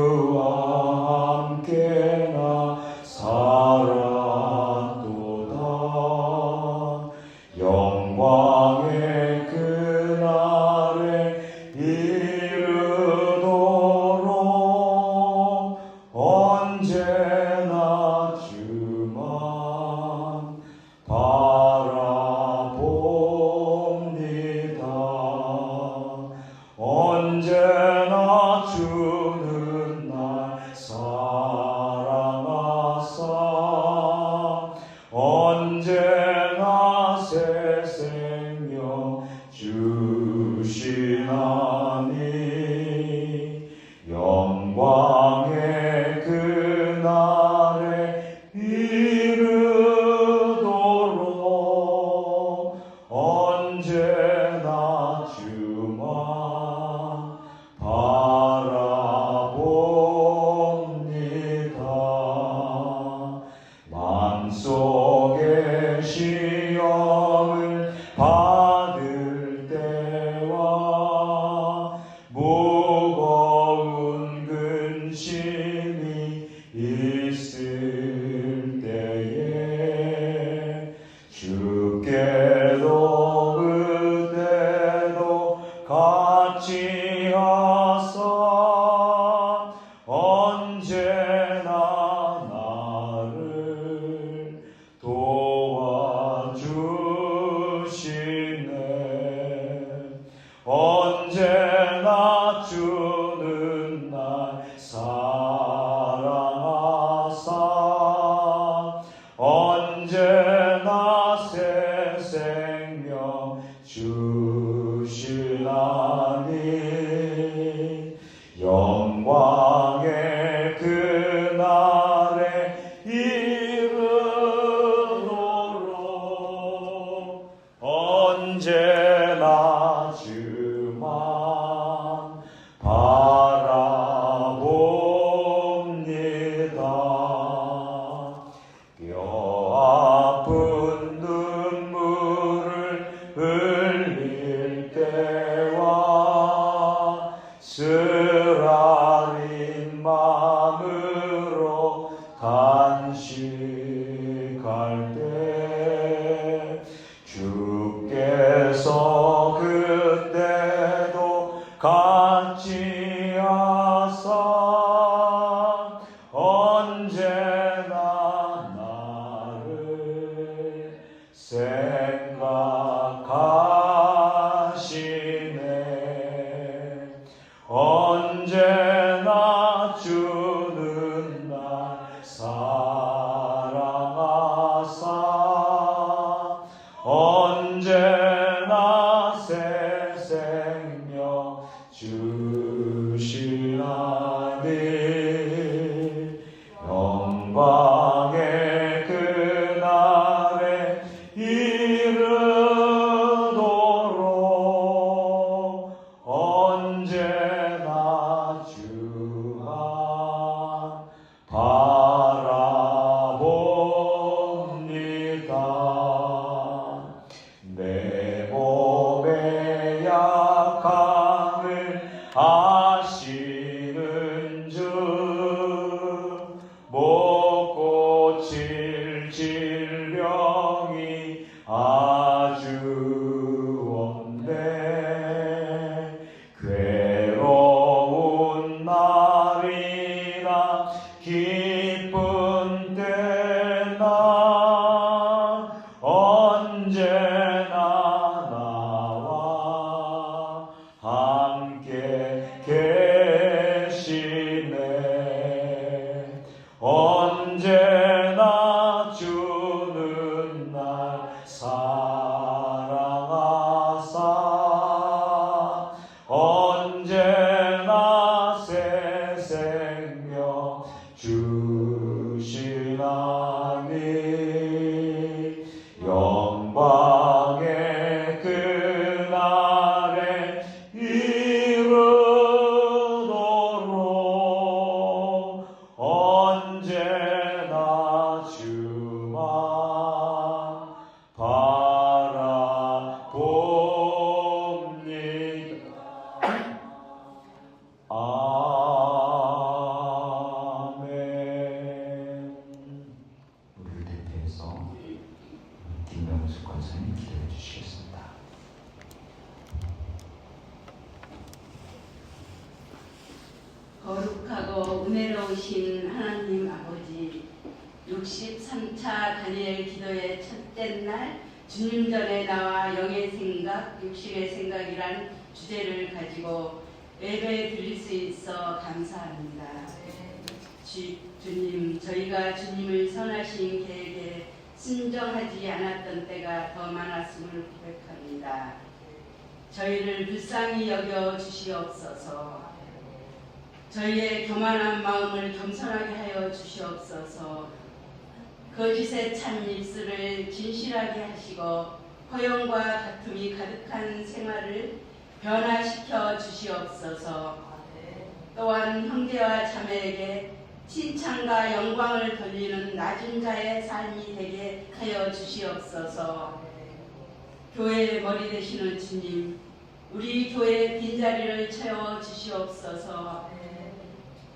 주와 함께 나 살았도다. 영광의 그날에 이르도록 언제나 주만 바라봅니다. 언제나 주는 날 사랑하사 언제나 새 생명 주시나니 영광의 그날에 이르도록 언제나 주만 바라봅니다. 마음속의 시험을 받을 때와 무거운 근심이 있을 때에 주께도 그때도 같이 하사 언제나 나를 도와주시네. 언제나 주는 날 사랑하사 언제나 새 생명 주시나니 영광의 그날에 이르도록 언제나 주만 바라봅니다. 뼈아픈 눈물을 흘릴 때와 쓰라린 마음으로 간식할 때 주께서 그때도 같이 하사 언제나 나를 생각하시네. 언제나 주는 날 사랑하사 언제나 새 생명 주시나니 영광의 그날에 이르도록 언제나 주만 은혜로우신 하나님 아버지, 63차 다니엘 기도의 첫째 날 주님 전에 나와 영의 생각, 육신의 생각이란 주제를 가지고 예배 드릴 수 있어 감사합니다. 주님, 저희가 주님을 선하신 계획에 순종하지 않았던 때가 더 많았음을 고백합니다. 저희를 불쌍히 여겨 주시옵소서. 저희의 교만한 마음을 겸손하게 하여 주시옵소서. 거짓의 찬 입술을 진실하게 하시고 허영과 다툼이 가득한 생활을 변화시켜 주시옵소서. 또한 형제와 자매에게 칭찬과 영광을 돌리는 낮은 자의 삶이 되게 하여 주시옵소서. 교회의 머리 되시는 주님, 우리 교회의 빈자리를 채워 주시옵소서.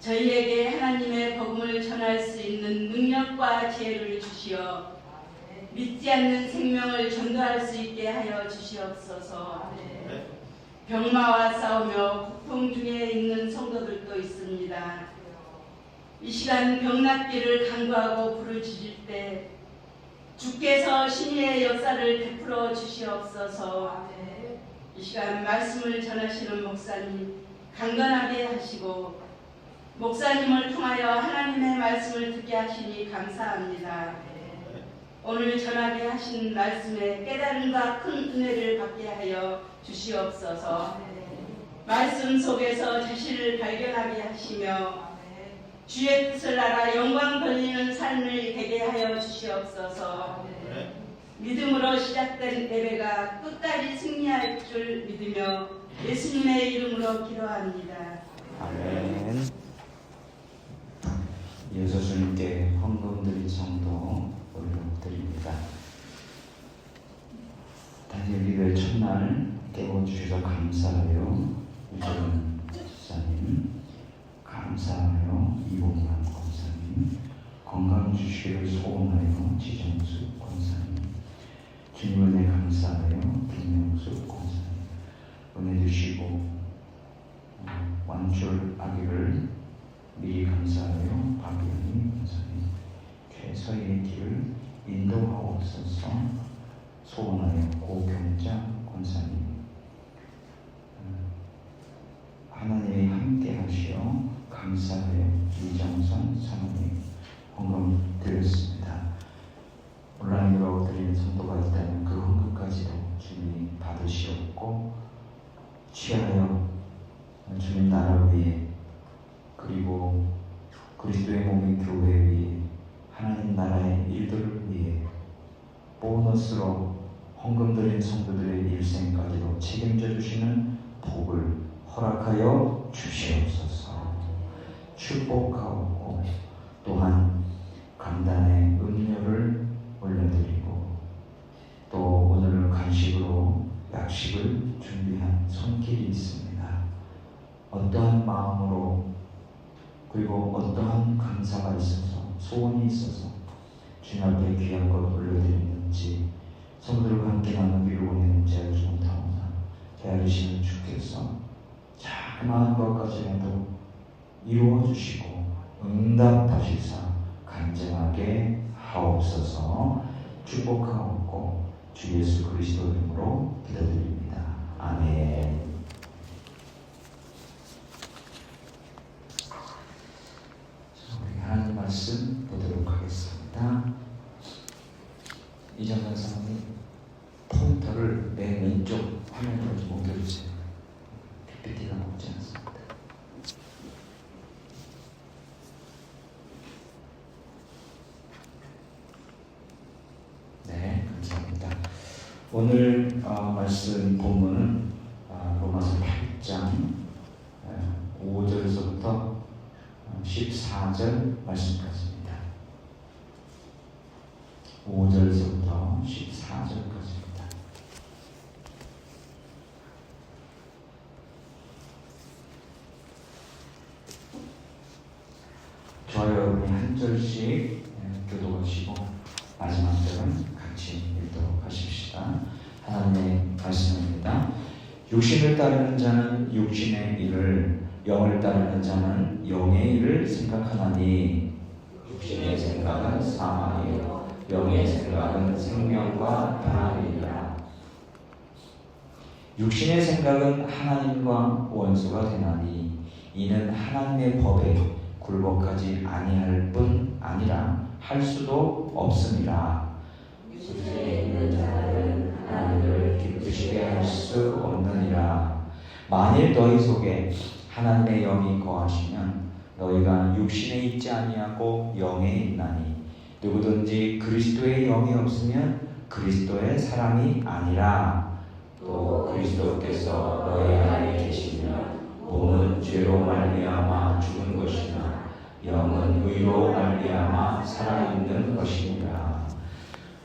저희에게 하나님의 복음을 전할 수 있는 능력과 지혜를 주시어 믿지 않는 생명을 전도할 수 있게 하여 주시옵소서. 병마와 싸우며 고통 중에 있는 성도들도 있습니다. 이 시간 병낫기를 간구하고 부르짖을 때 주께서 신의의 역사를 베풀어 주시옵소서. 이 시간 말씀을 전하시는 목사님 강건하게 하시고 목사님을 통하여 하나님의 말씀을 듣게 하시니 감사합니다. 오늘 전하게 하신 말씀에 깨달음과 큰 은혜를 받게 하여 주시옵소서. 말씀 속에서 자신을 발견하게 하시며 주의 뜻을 알아 영광 돌리는 삶을 되게 하여 주시옵소서. 믿음으로 시작된 예배가 끝까지 승리할 줄 믿으며 예수님의 이름으로 기도합니다. 아멘. 이어서 주님께 헌금드린 성도 올려드립니다. 다니엘 기도의 첫날 깨워주셔서 감사해요. 유재원 집사님 감사해요. 이봉만 권사님 건강 주시기를 소원하여 지정수 권사님 주님 은혜 감사해요. 김명수 권사님 은혜 주시고 완출 아기를 미리 감사하여 박연희 권사님 최서의 길을 인도하옵소서 소원하여 고경장 권사님 하나님이 함께 하시어 감사하여 이정선 사모님 헌금 드렸습니다. 온라인으로 드리는 성도가 있다면 그 헌금까지도 주님이 받으시옵고 취하여 주님 나라 위에 그리고 그리스도의 몸인 교회 위에 하나님 나라의 일들을 위해 보너스로 헌금 드린 성도들의 일생까지도 책임져 주시는 복을 허락하여 주시옵소서. 축복하고 또한 강단에 음료를 올려드리고 또 오늘 간식으로 약식을 준비한 손길이 있습니다. 어떠한 마음으로 그리고 어떠한 감사가 있어서 소원이 있어서 주님 앞에 귀한 것 올려드리는지 성도들과 함께 나누기를 원했는지 알지 못하오나 헤아리시는 주께서 자그마한 것까지라도 이루어주시고 응답하시사 간증하게 하옵소서. 축복하옵고 주 예수 그리스도 이름으로 기도드립니다. 아멘. 하나님 말씀 보도록 하겠습니다. 이정현 사모님 포인터를 맨 왼쪽 화면으로 좀 옮겨주세요. PPT가 나오지 않습니다. 네, 감사합니다. 오늘 말씀 본문은 로마서 8장 5절에서부터 14절 말씀까지입니다. 5절에서부터 14절까지입니다. 저와 여러분이 한 절씩 교독하시고 마지막 절은 같이 읽도록 하십시다. 하나님의 말씀입니다. 육신을 따르는 자는 육신의 일을 영을 따르는 자는 영의 일을 생각하나니 육신의 생각은 사망이요 영의 생각은 생명과 평안이니라. 육신의 생각은 하나님과 원수가 되나니 이는 하나님의 법에 굴복하지 아니할 뿐 아니라 할 수도 없음이라. 육신에 있는 자들은 하나님을 기쁘시게 할 수 없느니라. 만일 너희 속에 하나님의 영이 거하시면 너희가 육신에 있지 아니하고 영에 있나니 누구든지 그리스도의 영이 없으면 그리스도의 사람이 아니라. 또 그리스도께서 너희 안에 계시면 몸은 죄로 말미암아 죽은 것이나 영은 의로 말미암아 살아있는 것이니라.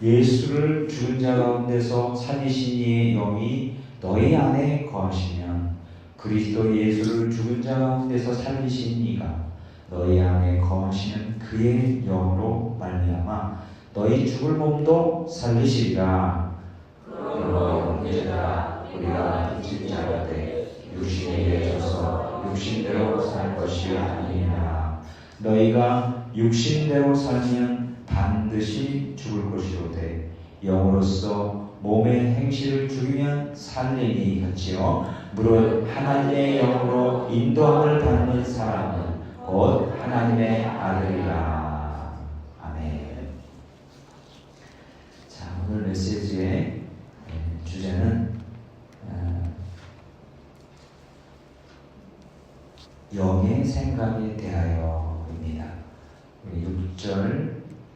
예수를 죽은 자 가운데서 살리신 이의 영이 너희 안에 거하시면 그리스도 예수를 죽은 자 가운데서 살리신 이가 너희 안에 거하시는 그의 영으로 말미암아 너희 죽을 몸도 살리시리라. 그러므로 형제들아 우리가 빚진 자가 돼 육신에 져서 육신대로 살 것이 아니니라. 너희가 육신대로 살면 반드시 죽을 것이로되 영으로서 몸의 행실을 죽이면 살리니 같이요 무릇 하나님의 영으로 인도함을 받는 사람은 곧 하나님의 아들이라. 아멘. 자, 오늘 메시지의 주제는 영의 생각에 대하여입니다. 우리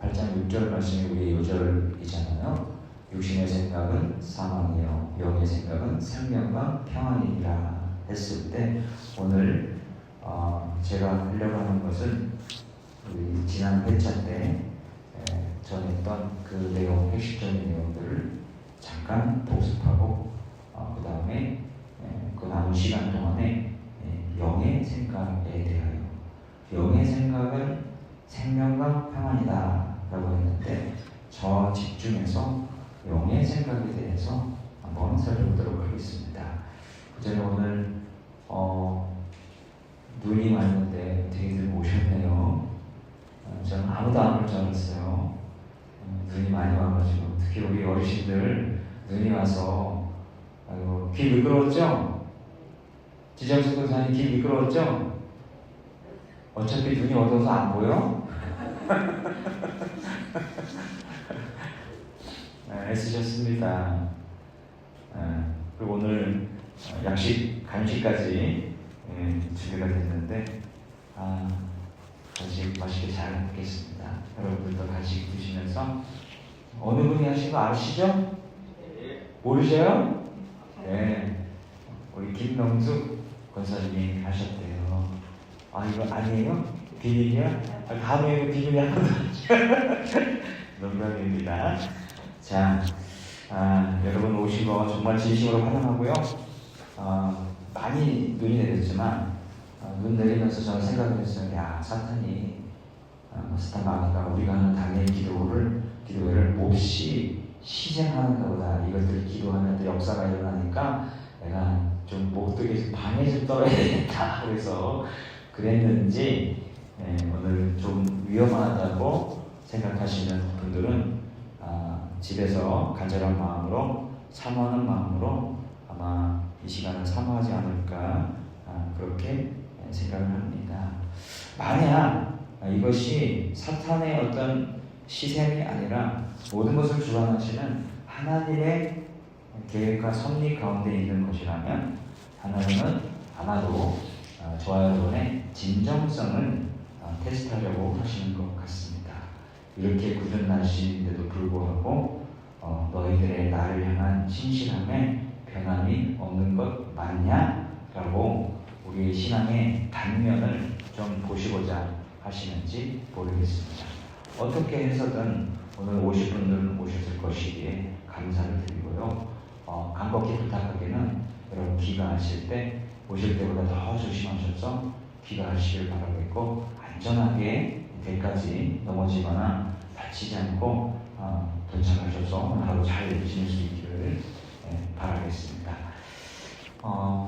8장 6절 말씀이 우리의 요절이잖아요. 육신의 생각은 사망이요 영의 생각은 생명과 평안이라 했을 때 오늘 제가 하려고 하는 것은 우리 지난 회차 때 전했던 그 내용, 핵심적인 내용들을 잠깐 복습하고 그 다음에 그 남은 시간 동안에 영의 생각에 대하여 영의 생각은 생명과 평안이다 라고 했는데 저 집중해서 영의 생각에 대해서 한번 살펴보도록 하겠습니다. 그전에 오늘 눈이 왔는데 되게들 오셨네요. 저는 아무도 안 올 줄 알았어요. 눈이 많이 와가지고 특히 우리 어르신들 눈이 와서 아이고 귀 미끄러웠죠? 지정수 권사님 귀 미끄러웠죠? 어차피 눈이 어두워서 안 보여? 애쓰셨습니다. 그리고 오늘 양식, 간식까지 준비가 됐는데 간식 맛있게 잘 먹겠습니다. 여러분들도 간식 드시면서 어느 분이 하신 거 아시죠? 모르셔요? 네, 우리 김명숙 권사님이 하셨대요. 이거 아니에요? 비밀이야? 다음에 비밀이 하나도 농담입니다. 자, 여러분 오신 거 정말 진심으로 환영하고요. 많이 눈이 내렸지만 눈 내리면서 저는 생각을 했어요. 야, 사탄이 사탄 마귀가 우리가 하는 당일 기도회를 몹시 시행하는가 보다. 이것들 기도하면 또 역사가 일어나니까 내가 좀 못 뜨게 방에 좀 떨어야 되겠다. 그래서 그랬는지 오늘 좀 위험하다고 생각하시는 분들은 집에서 간절한 마음으로 사모하는 마음으로 아마 이 시간을 사모하지 않을까 그렇게 생각을 합니다. 만약 이것이 사탄의 어떤 시샘이 아니라 모든 것을 주관하시는 하나님의 계획과 섭리 가운데 있는 것이라면 하나님은 아마도 저와 여러분의 진정성을 테스트하려고 하시는 것 같습니다. 이렇게 굳은 날씨인데도 불구하고 너희들의 나를 향한 신실함에 변함이 없는 것 맞냐? 라고 우리의 신앙의 단면을 좀 보시고자 하시는지 모르겠습니다. 어떻게 해서든 오늘 오실 분들은 오셨을 것이기에 감사를 드리고요. 간곡히 부탁하기는 여러분 귀가하실 때 오실 때보다 더 조심하셔서 귀가하시길 바라겠고 안전하게 대까지 넘어지거나 다치지 않고 도착하셔서 오늘 하루 잘 지낼 수 있기를 바라겠습니다.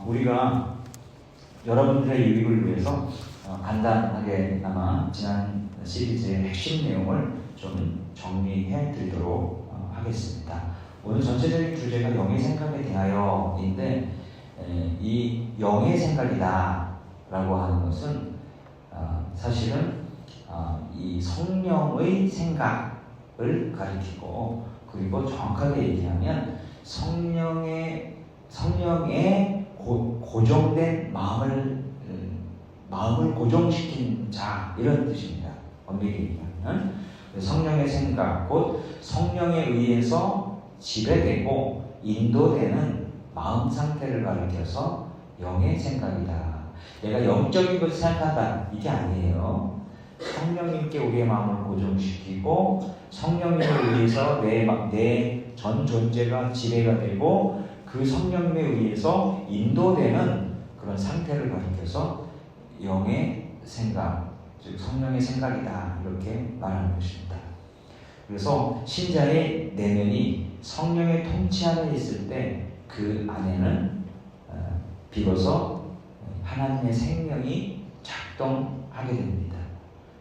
우리가 여러분들의 유익을 위해서 간단하게나마 지난 시리즈의 핵심 내용을 좀 정리해 드리도록 하겠습니다. 오늘 전체적인 주제가 영의 생각에 대하여인데 이 영의 생각이다 라고 하는 것은 사실은 이 성령의 생각을 가리키고, 그리고 정확하게 얘기하면 성령의 고정된 마음을 고정시킨 자, 이런 뜻입니다. 엄밀히 얘기하면 성령의 생각, 곧 성령에 의해서 지배되고 인도되는 마음 상태를 가리켜서 영의 생각이다. 내가 영적인 것을 생각한다, 이게 아니에요. 성령님께 우리의 마음을 고정시키고 성령님에 의해서 내 전 존재가 지배가 되고 그 성령님에 의해서 인도되는 그런 상태를 가리켜서 영의 생각, 즉 성령의 생각이다, 이렇게 말하는 것입니다. 그래서 신자의 내면이 성령의 통치 안에 있을 때 그 안에는 비로소 하나님의 생명이 작동하게 됩니다.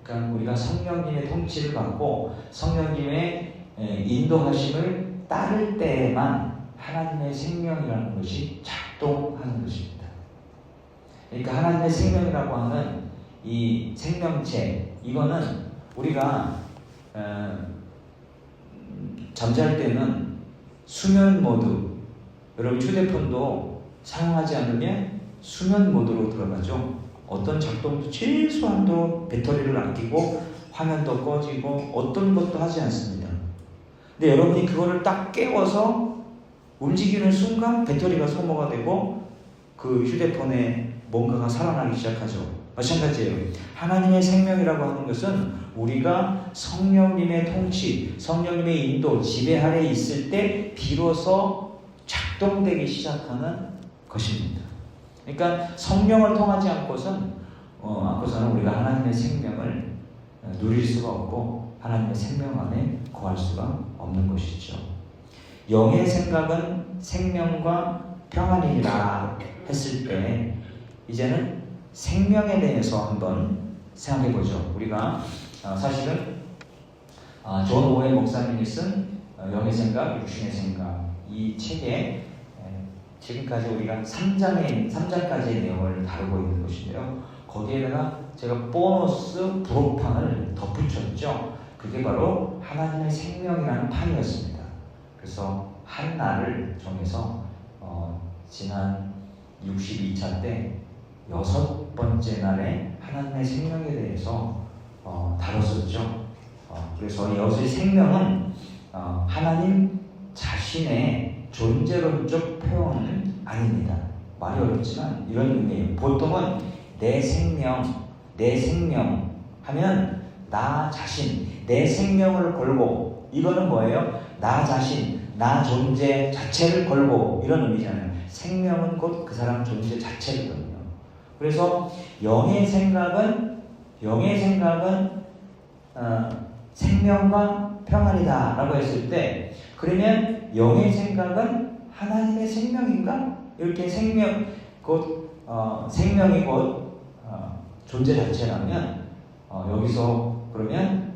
그러니까 우리가 성령님의 통치를 받고 성령님의 인도하심을 따를 때에만 하나님의 생명이라는 것이 작동하는 것입니다. 그러니까 하나님의 생명이라고 하는 이 생명체, 이거는 우리가 잠잘 때는 수면 모드, 여러분 휴대폰도 사용하지 않으면 수면 모드로 들어가죠. 어떤 작동도 최소한도 배터리를 아끼고 화면도 꺼지고 어떤 것도 하지 않습니다. 근데 여러분이 그거를 딱 깨워서 움직이는 순간 배터리가 소모가 되고 그 휴대폰에 뭔가가 살아나기 시작하죠. 마찬가지예요. 하나님의 생명이라고 하는 것은 우리가 성령님의 통치, 성령님의 인도, 지배 아래 있을 때 비로소 작동되기 시작하는 것입니다. 그러니까 성령을 통하지 않고서는 우리가 하나님의 생명을 누릴 수가 없고 하나님의 생명 안에 거할 수가 없는 것이죠. 영의 생각은 생명과 평안이라 했을 때 이제는 생명에 대해서 한번 생각해 보죠. 우리가 사실은 존 오웰 목사님이 쓴 영의 생각, 육신의 생각, 이 책에 지금까지 우리가 3장까지의 내용을 다루고 있는 것인데요. 거기에다가 제가 보너스 부록판을 덧붙였죠. 그게 바로 하나님의 생명이라는 판이었습니다. 그래서 한 날을 정해서 지난 62차 때 6번째 날에 하나님의 생명에 대해서 다뤘었죠. 그래서 여기서의 생명은 하나님 자신의 존재론적 표현은 아닙니다. 말이 어렵지만 이런 의미예요. 보통은 내 생명 하면 나 자신, 내 생명을 걸고, 이거는 뭐예요? 나 자신, 나 존재 자체를 걸고, 이런 의미잖아요. 생명은 곧 그 사람 존재 자체거든요. 그래서 영의 생각은 생명과 평안이다 라고 했을 때, 그러면 영의 생각은 하나님의 생명인가? 이렇게 생명이 곧 존재 자체라면 여기서 그러면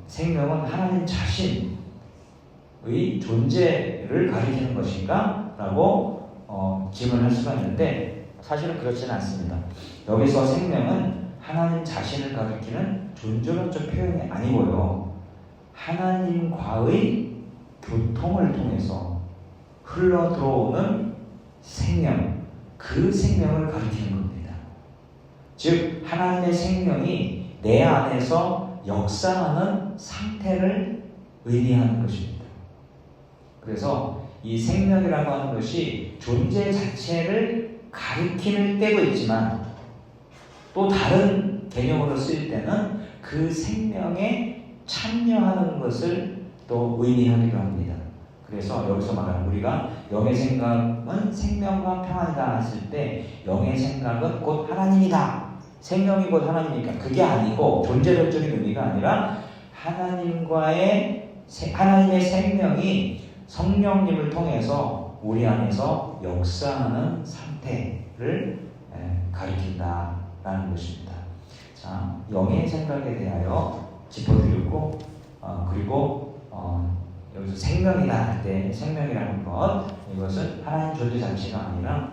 생명은 하나님 자신의 존재를 가리키는 것인가? 라고 질문할 수가 있는데 사실은 그렇지는 않습니다. 여기서 생명은 하나님 자신을 가리키는 존재론적 표현이 아니고요. 하나님과의 교통을 통해서 흘러 들어오는 생명, 그 생명을 가리키는 겁니다. 즉 하나님의 생명이 내 안에서 역사하는 상태를 의미하는 것입니다. 그래서 이 생명이라고 하는 것이 존재 자체를 가리키는 때도 있지만 또 다른 개념으로 쓰일 때는 그 생명에 참여하는 것을 또 의미하기도 합니다. 그래서 여기서 말하는 우리가 영의 생각은 생명과 평안이다 했을 때 영의 생각은 곧 하나님이다. 생명이 곧 하나님이니까 그게 아니고 존재론적인 의미가 아니라 하나님의 생명이 성령님을 통해서 우리 안에서 역사하는 상태를 가리킨다라는 것입니다. 자, 영의 생각에 대하여 짚어드렸고, 그리고 여기서 생명이다 할 때 생명이라는 것, 이것은 하나님 존재 자체가 아니라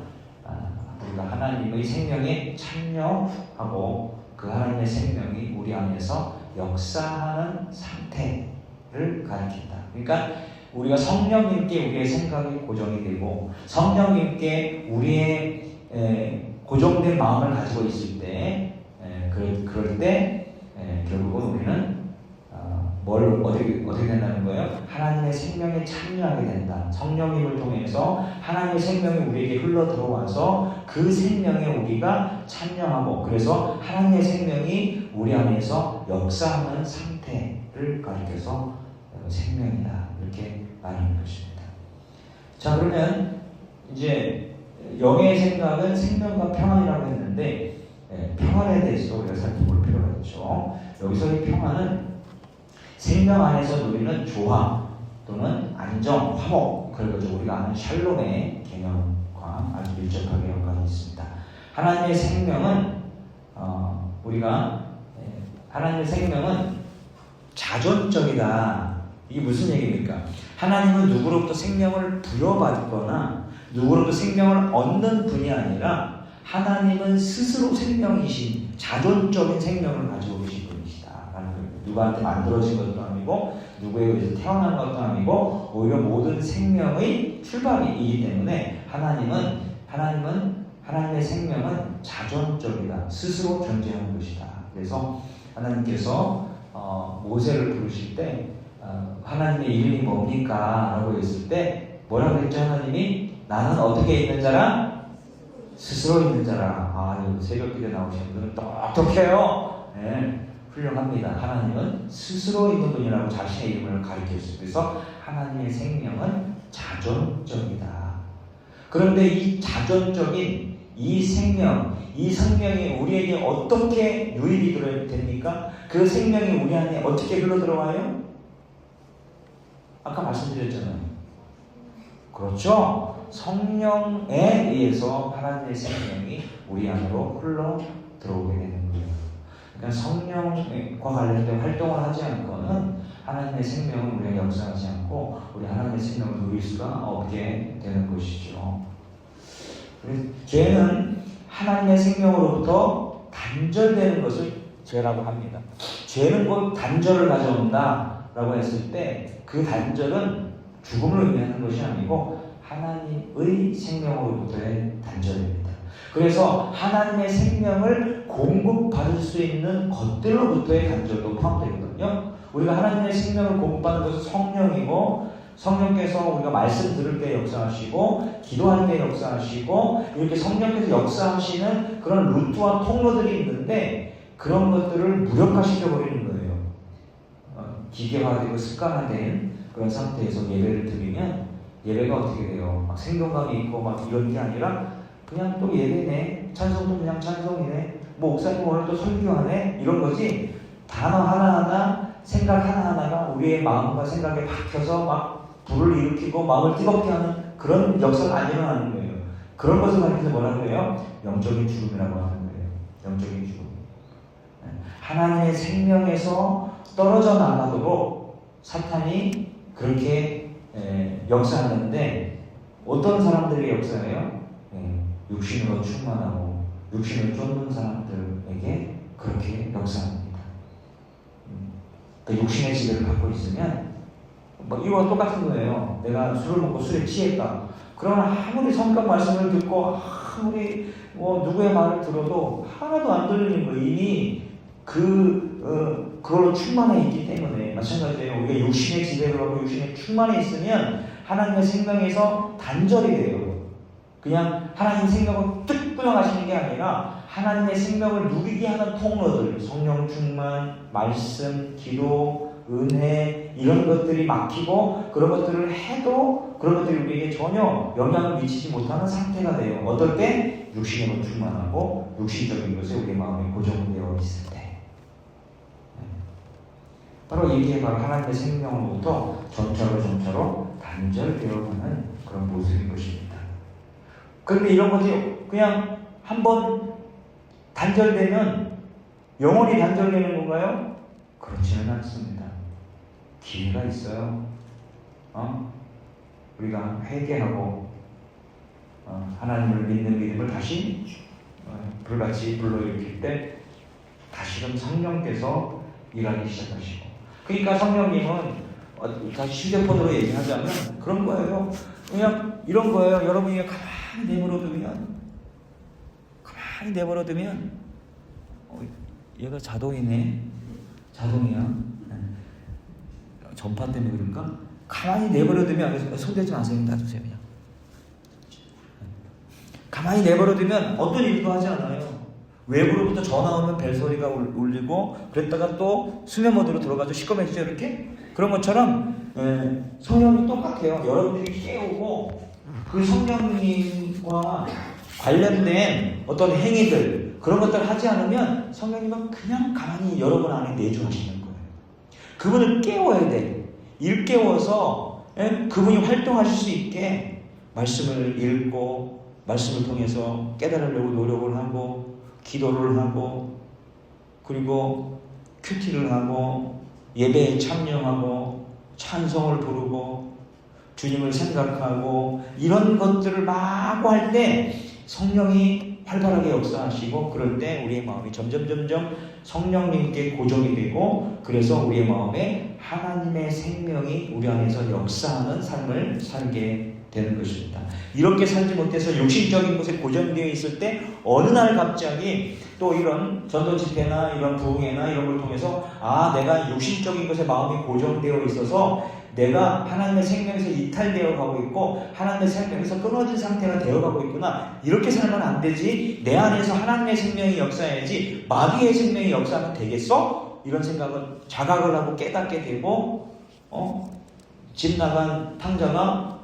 우리가 하나님의 생명에 참여하고 그 하나님의 생명이 우리 안에서 역사하는 상태를 가리킨다. 그러니까 우리가 성령님께 우리의 생각이 고정이 되고 성령님께 우리의 고정된 마음을 가지고 있을 때 그럴 때 결국은 우리는 어떻게 된다는 거예요? 하나님의 생명에 참여하게 된다. 성령님을 통해서 하나님의 생명이 우리에게 흘러 들어와서 그 생명에 우리가 참여하고 그래서 하나님의 생명이 우리 안에서 역사하는 상태를 가리켜서 생명이다. 이렇게 말하는 것입니다. 자, 그러면 이제 영의 생각은 생명과 평안이라고 했는데 평안에 대해서 우리가 살펴볼 필요가 있죠. 여기서 이 평안은 생명 안에서 누리는 조화 또는 안정, 화목, 그리고 우리가 아는 샬롬의 개념과 아주 밀접하게 연관이 있습니다. 하나님의 생명은 하나님의 생명은 자존적이다. 이게 무슨 얘기입니까? 하나님은 누구로부터 생명을 부여받거나 누구로부터 생명을 얻는 분이 아니라 하나님은 스스로 생명이신 자존적인 생명을 가지고 계신 분이시다. 누구한테 만들어진 것도 아니고 누구에 의해서 태어난 것도 아니고 오히려 모든 생명의 출발이기 때문에 하나님의 생명은 자존적이다. 스스로 존재하는 것이다. 그래서 하나님께서 모세를 부르실 때 하나님의 이름이 뭡니까? 라고 했을 때 뭐라고 했죠? 하나님이 나는 어떻게 있는 자라? 스스로 있는 자라. 새벽기도에 나오시는 분들은 똑똑해요. 네, 훌륭합니다. 하나님은 스스로 있는 분이라고 자신의 이름을 가리켰어요. 그래서 하나님의 생명은 자존적이다. 그런데 이 자존적인 이 생명이 우리에게 어떻게 유입이 됩니까? 그 생명이 우리 안에 어떻게 흘러 들어와요? 아까 말씀드렸잖아요. 그렇죠? 성령에 의해서 하나님의 생명이 우리 안으로 흘러 들어오게 되는 거예요. 그러니까 성령과 관련된 활동을 하지 않고는 하나님의 생명은 우리가 역사하지 않고 우리 하나님의 생명을 누릴 수가 없게 되는 것이죠. 죄는 하나님의 생명으로부터 단절되는 것을 죄라고 합니다. 죄는 곧 단절을 가져온다라고 했을 때 그 단절은 죽음을 의미하는 것이 아니고 하나님의 생명으로부터의 단절입니다. 그래서 하나님의 생명을 공급받을 수 있는 것들로부터의 단절도 포함되거든요. 우리가 하나님의 생명을 공급받는 것은 성령이고 성령께서 우리가 말씀 들을 때 역사하시고 기도할 때 역사하시고 이렇게 성령께서 역사하시는 그런 루트와 통로들이 있는데 그런 것들을 무력화시켜버리는 거예요. 기계화되고 습관화된 그런 상태에서 예배를 드리면 예배가 어떻게 돼요? 막 생동감이 있고 막 이런 게 아니라 그냥 또 예배네, 찬송도 그냥 찬송이네, 뭐 목사님 오늘 또 설교하네 이런 거지. 단어 하나하나 생각 하나하나가 우리의 마음과 생각에 박혀서 막 불을 일으키고 마음을 뜨겁게 하는 그런 역사가 안 일어나는 거예요. 그런 것을 가리켜서 뭐라고 해요? 영적인 죽음이라고 하는 거예요. 영적인 죽음. 하나님의 생명에서 떨어져 나가도록 사탄이 그렇게 역사하는데 어떤 사람들이 역사해요? 육신으로 충만하고 육신을 쫓는 사람들에게 그렇게 역사합니다. 그 육신의 지배를 받고 있으면 이와 똑같은 거예요. 내가 술을 먹고 술에 취했다. 그러나 아무리 성경 말씀을 듣고 아무리 누구의 말을 들어도 하나도 안 들리는 거예요. 이미 그걸로 충만해 있기 때문에. 마찬가지예요. 우리가 육신의 지배를 하고 육신에 충만해 있으면 하나님의 생명에서 단절이 돼요. 그냥 하나님 생명을 뚝 끊어가시는 게 아니라 하나님의 생명을 누리게 하는 통로들, 성령 충만, 말씀, 기도, 은혜 이런 것들이 막히고 그런 것들을 해도 그런 것들이 우리에게 전혀 영향을 미치지 못하는 상태가 돼요. 어떨 때? 육신으로 충만하고 육신적인 것에 우리 마음이 고정되어 있을 때. 바로 이게 바로 하나님의 생명으로부터 점차로 단절되어가는 그런 모습인 것입니다. 그런데 이런 것이 그냥 한번 단절되면 영원히 단절되는 건가요? 그렇지는 않습니다. 기회가 있어요. 우리가 회개하고 하나님을 믿는 믿음을 다시 불같이 불러일으킬 때 다시금 성령께서 일하기 시작하시고, 그러니까 성령님은 다시 휴대폰으로 얘기하자면 그런 거예요. 그냥 이런 거예요. 여러분이 가만히 내버려두면 얘가 자동이네. 자동이야. 전파 때문에 그런가? 가만히 내버려두면, 손대지 마세요. 놔두세요. 그냥 가만히 내버려두면 어떤 일도 하지 않아요. 외부로부터 전화 오면 벨소리가 울리고, 그랬다가 또 수면 모드로 들어가서 시꺼매지죠. 이렇게. 그런 것처럼 성령이 똑같아요. 여러분들이 깨우고 그 성령님과 관련된 어떤 행위들, 그런 것들을 하지 않으면 성령님은 그냥 가만히 여러분 안에 내주하시는 거예요. 그분을 깨워야 돼. 일깨워서 그분이 활동하실 수 있게 말씀을 읽고, 말씀을 통해서 깨달으려고 노력을 하고, 기도를 하고, 그리고 큐티를 하고, 예배에 참여하고, 찬송을 부르고, 주님을 생각하고, 이런 것들을 마구 할 때 성령이 활발하게 역사하시고, 그럴 때 우리의 마음이 점점 성령님께 고정이 되고, 그래서 우리의 마음에 하나님의 생명이 우리 안에서 역사하는 삶을 살게 되는 것입니다. 이렇게 살지 못해서 육신적인 것에 고정되어 있을 때 어느 날 갑자기 또 이런 전도 집회나 이런 부흥회나 이런 걸 통해서 내가 육신적인 것에 마음이 고정되어 있어서 내가 하나님의 생명에서 이탈되어 가고 있고 하나님의 생명에서 끊어진 상태가 되어 가고 있구나. 이렇게 살면 안 되지. 내 안에서 하나님의 생명이 역사해야지 마귀의 생명이 역사하면 되겠어? 이런 생각은 자각을 하고 깨닫게 되고, 집 나간 탕자가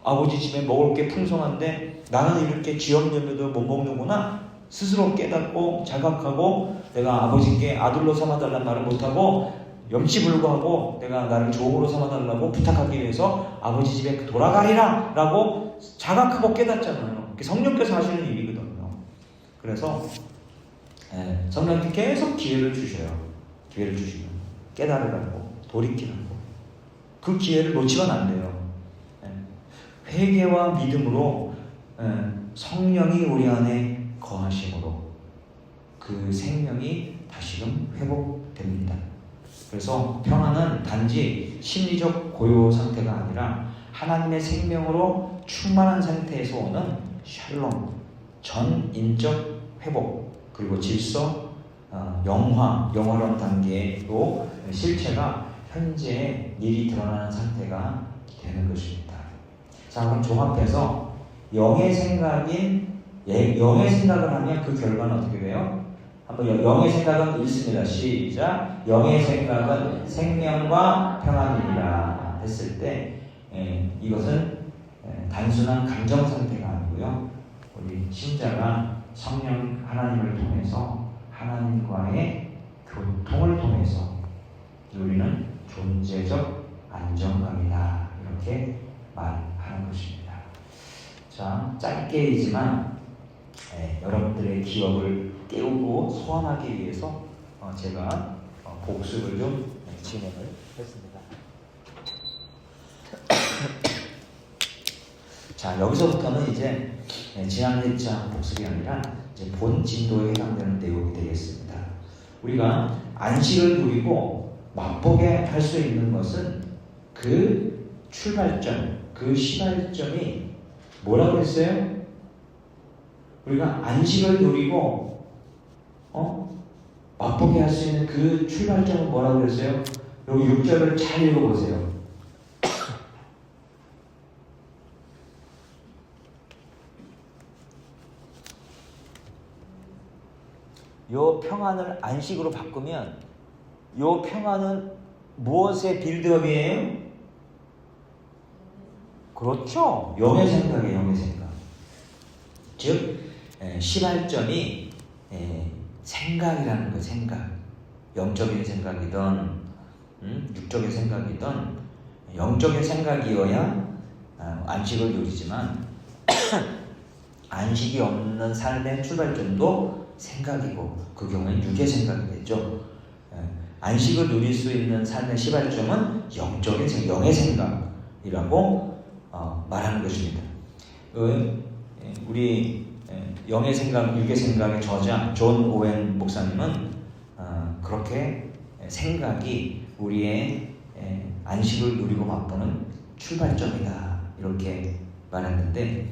아버지 집에 먹을 게 풍성한데 나는 이렇게 지역염려도 못 먹는구나. 스스로 깨닫고 자각하고, 내가 아버지께 아들로 삼아달라는 말을 못하고 염치불구하고 내가 나를 종으로 삼아달라고 부탁하기 위해서 아버지 집에 돌아가리라 라고 자각하고 깨닫잖아요. 성령께서 하시는 일이거든요. 그래서 성령님께 계속 기회를 주셔요. 기회를 주시면 깨달으라고, 돌이키라고. 그 기회를 놓치면 안 돼요. 회개와 믿음으로 성령이 우리 안에 거하심으로 그 생명이 다시금 회복됩니다. 그래서 평안은 단지 심리적 고요 상태가 아니라 하나님의 생명으로 충만한 상태에서 오는 샬롬, 전인적 회복, 그리고 질서, 영화로운 단계로 실체가 현재 일이 드러나는 상태가 되는 것입니다. 자, 그럼 종합해서 영의 생각을 하면 그 결과는 어떻게 돼요? 한번 영의 생각은 읽습니다. 시작. 영의 생각은 생명과 평안이니라 했을 때 이것은 단순한 감정 상태가 아니고요. 우리 신자가 성령 하나님을 통해서 하나님과의 교통을 통해서 누리는 존재적 안정감이다. 이렇게 말하는 것입니다. 자, 짧게이지만 여러분들의 기억을 깨우고 소환하기 위해서 제가 복습을 좀 진행을 했습니다. 자, 여기서부터는 이제 지난 회차 복습이 아니라 이제 본 진도에 해당되는 내용이 되겠습니다. 우리가 안식을 누리고 맛보게 할 수 있는 것은 그 출발점, 그 시발점이 뭐라고 했어요? 우리가 안식을 누리고 맛보게 할 수 있는 그 출발점은 뭐라고 그랬어요? 여기 6절을 잘 읽어보세요. 요 평안을 안식으로 바꾸면 요 평안은 무엇의 빌드업이에요? 그렇죠. 영의 생각이에요. 영의 생각. 즉 시발점이 생각이라는 거예요. 생각. 영적인 생각이든 육적인 생각이든 영적인 생각이어야 안식을 누리지만 안식이 없는 삶의 출발점도 생각이고 그 경우에는 육의 생각이겠죠. 안식을 누릴 수 있는 삶의 시발점은 영적인 생각, 영의 생각이라고 말하는 것입니다. 우리 영의 생각, 육의 생각의 저자 존 오웬 목사님은 그렇게 생각이 우리의 안식을 누리고 맛보는 출발점이다 이렇게 말했는데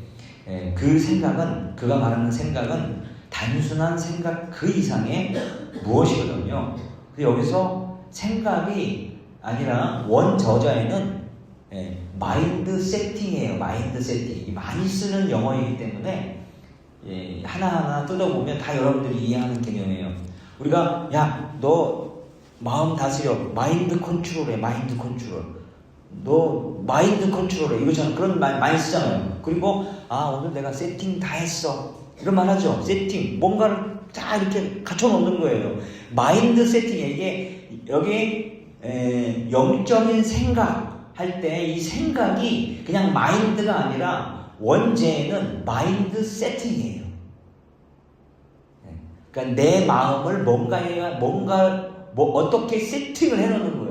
그 생각은 그가 말하는 생각은 단순한 생각 그 이상의 무엇이거든요. 여기서 생각이 아니라 원 저자에는 마인드 세팅이에요. 마인드 세팅. 많이 쓰는 영어이기 때문에 하나하나 뜯어보면 다 여러분들이 이해하는 개념이에요. 우리가 야, 너 마음 다스려. 마인드 컨트롤해. 마인드 컨트롤. 너 마인드 컨트롤해. 이거처럼 그런 말 많이 쓰잖아요. 그리고 오늘 내가 세팅 다 했어. 이런 말 하죠. 세팅. 뭔가를 다 이렇게 갖춰놓는 거예요. 마인드 세팅이에요. 이게 여기 영적인 생각 할 때 이 생각이 그냥 마인드가 아니라 원제는 마인드 세팅이에요. 그러니까 내 마음을 어떻게 세팅을 해놓는 거예요.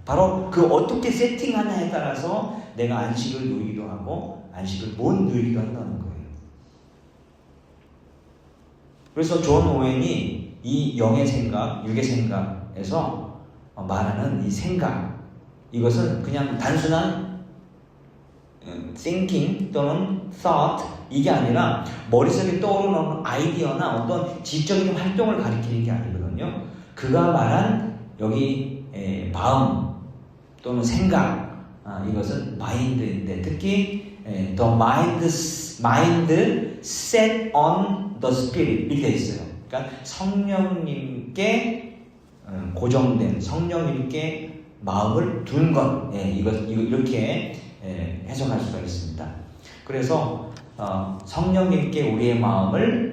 바로 그 어떻게 세팅하냐에 따라서 내가 안식을 누리기도 하고 안식을 못 누리기도 한다는 거예요. 그래서 존 오웬이 이 영의 생각, 육의 생각에서 말하는 이 생각, 이것은 그냥 단순한 thinking 또는 thought 이게 아니라 머릿속에 떠오르는 아이디어나 어떤 지적인 활동을 가리키는 게 아니거든요. 그가 말한 여기 마음 또는 생각, 이것은 마인드인데 특히 the mind set on the spirit 이렇게 되어 있어요. 그러니까 성령님께 고정된 성령님께 마음을 둔 것, 이거 이렇게 해석할 수가 있습니다. 그래서 성령님께 우리의 마음이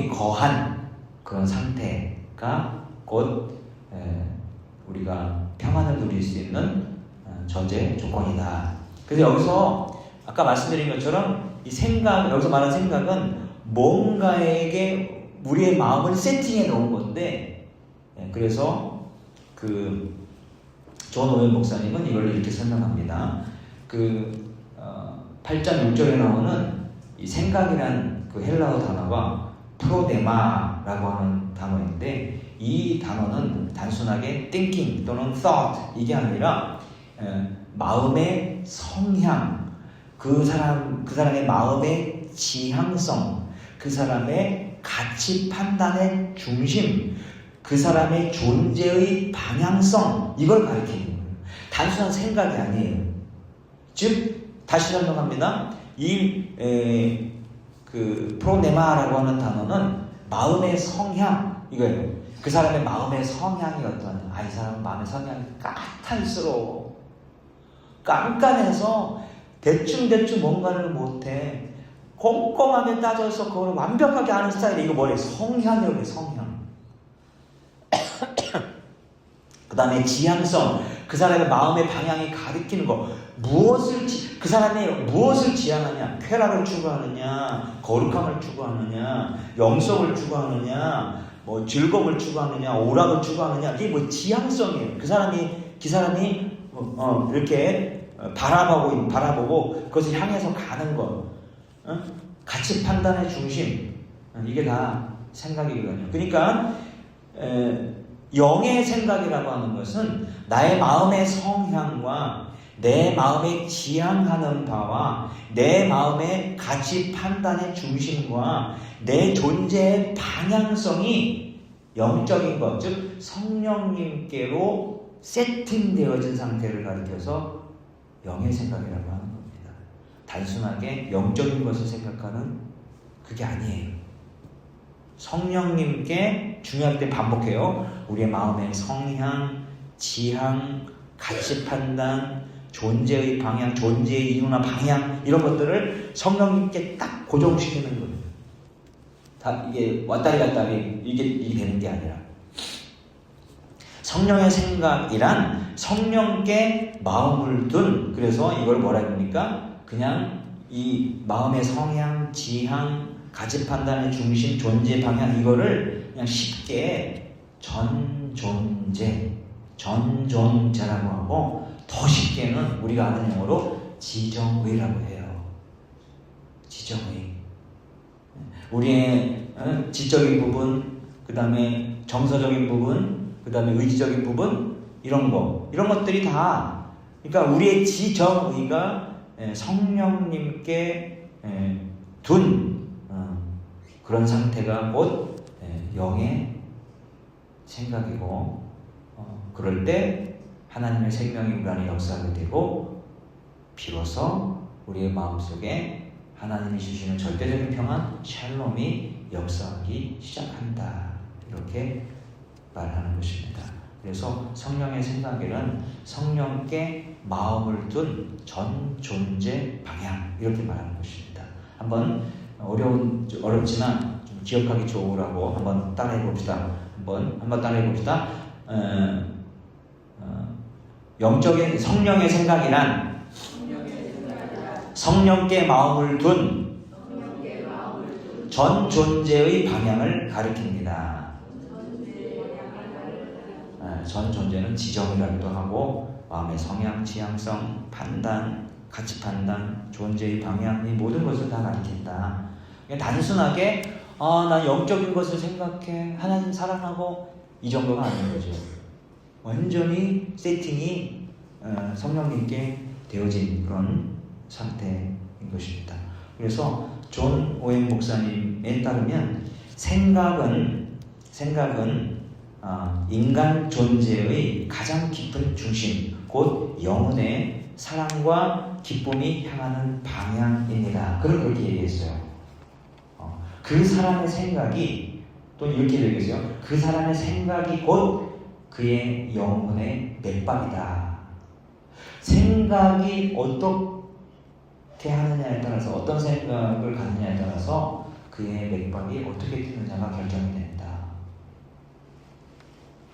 거한 그런 상태가 곧 우리가 평안을 누릴 수 있는 전제 조건이다. 그래서 여기서 아까 말씀드린 것처럼 이 생각, 여기서 말하는 생각은 뭔가에게 우리의 마음을 세팅해 놓은 건데, 그래서 존 오웬 목사님은 이걸 이렇게 설명합니다. 8장 6절에 나오는 이 생각이란 그 헬라어 단어가 프로데마라고 하는 단어인데, 이 단어는 단순하게 thinking 또는 thought 이게 아니라 마음의 성향, 그 사람의 마음의 지향성, 그 사람의 가치 판단의 중심, 그 사람의 존재의 방향성, 이걸 가리키는 거예요. 단순한 생각이 아니에요. 즉 다시 설명합니다. 프로네마라고 하는 단어는 마음의 성향 이거예요. 그 사람의 마음의 성향이 어떤, 이 사람은 마음의 성향이 까탈스러워, 깐깐해서 대충 뭔가를 못해, 꼼꼼하게 따져서 그걸 완벽하게 아는 스타일이, 이거 뭐예요? 성향이에요. 성향. 그 다음에 지향성, 그 사람의 마음의 방향이 가리키는 거, 그 사람이 무엇을 지향하냐, 쾌락을 추구하느냐, 거룩함을 추구하느냐, 영성을 추구하느냐, 즐거움을 추구하느냐, 오락을 추구하느냐, 이게 지향성이에요. 그 사람이 이렇게 바라보고 그것을 향해서 가는 것, 가치 판단의 중심, 이게 다 생각이거든요. 그러니까 영의 생각이라고 하는 것은 나의 마음의 성향과 내 마음에 지향하는 바와 내 마음의 가치 판단의 중심과 내 존재의 방향성이 영적인 것, 즉 성령님께로 세팅되어진 상태를 가리켜서 영의 생각이라고 하는 겁니다. 단순하게 영적인 것을 생각하는 그게 아니에요. 성령님께 중요할 때 반복해요. 우리의 마음의 성향, 지향, 가치 판단, 존재의 방향, 존재의 이유나 방향, 이런 것들을 성령님께 딱 고정시키는 거예요. 다 이게 왔다리 갔다리 이게 되는 게 아니라, 성령의 생각이란 성령께 마음을 둔, 그래서 이걸 뭐라 합니까? 그냥 이 마음의 성향, 지향, 가치 판단의 중심, 존재 방향 이거를 그냥 쉽게 전존재, 전존재라고 하고 더 쉽게는 우리가 아는 용어로 지정의라고 해요. 지정의. 우리의 지적인 부분, 그 다음에 정서적인 부분, 그 다음에 의지적인 부분 이런 것들이 다 그러니까 우리의 지정의가 성령님께 둔 그런 상태가 곧 영의 생각이고 그럴 때 하나님의 생명이 우리 안에 역사하게 되고 비로소 우리의 마음속에 하나님이 주시는 절대적인 평안, 샬롬이 역사하기 시작한다. 이렇게 말하는 것입니다. 그래서 성령의 생각에는 성령께 마음을 둔 전 존재 방향 이렇게 말하는 것입니다. 한번 어렵지만 좀 기억하기 좋으라고 한번 따라해 봅시다. 한번 따라해 봅시다. 영적인 성령의 생각이란 성령께 마음을 둔 전 존재의 방향을 가리킵니다. 전 존재는 지정이라고도 하고 마음의 성향, 지향성, 판단, 가치 판단, 존재의 방향 이 모든 것을 다 가리킨다. 그냥 단순하게 난 영적인 것을 생각해 하나님 사랑하고 이 정도가 아닌 거죠. 완전히 세팅이 성령님께 되어진 그런 상태인 것입니다. 그래서 존 오웬 목사님에 따르면 생각은 인간 존재의 가장 깊은 중심, 곧 영혼의 사랑과 기쁨이 향하는 방향입니다. 그렇게 얘기했어요. 그 사람의 생각이 또 이렇게 얘기했어요. 그 사람의 생각이 곧 그의 영혼의 맥박이다. 생각이 어떻게 하느냐에 따라서 어떤 생각을 갖느냐에 따라서 그의 맥박이 어떻게 뛰느냐가 결정이 된다.